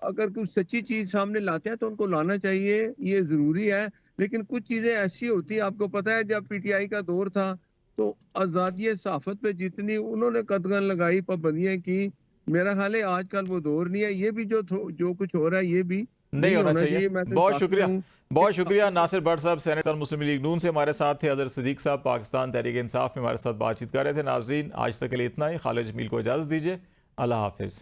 [SPEAKER 3] अगर कुछ सच्ची चीज सामने लाते हैं तो उनको लाना चाहिए, ये जरूरी है। लेकिन कुछ चीजें ऐसी होती है, आपको पता है जब पीटीआई का दौर था तो आजादी सहाफत पे जितनी उन्होंने कदगन लगाई, पाबंदियां की, मेरा ख्याल है आजकल वो दौर नहीं है। ये भी जो कुछ हो रहा है ये भी
[SPEAKER 1] नहीं होना चाहिए।
[SPEAKER 3] मैं तो
[SPEAKER 1] बहुत
[SPEAKER 3] साथ में
[SPEAKER 1] शुक्रिया,
[SPEAKER 3] हूँ।
[SPEAKER 1] बहुत शुक्रिया। नासिर भट्ट साहब सेनेटर मुस्लिम लीग नून से हमारे साथ थे। अजहर सिद्दीक साहब पाकिस्तान तहरीक इंसाफ में हमारे साथ बातचीत कर रहे थे। नाजरीन आज तक के लिए इतना ही। खालिद जमील को इजाज़त दीजिए। अल्लाह हाफिज़।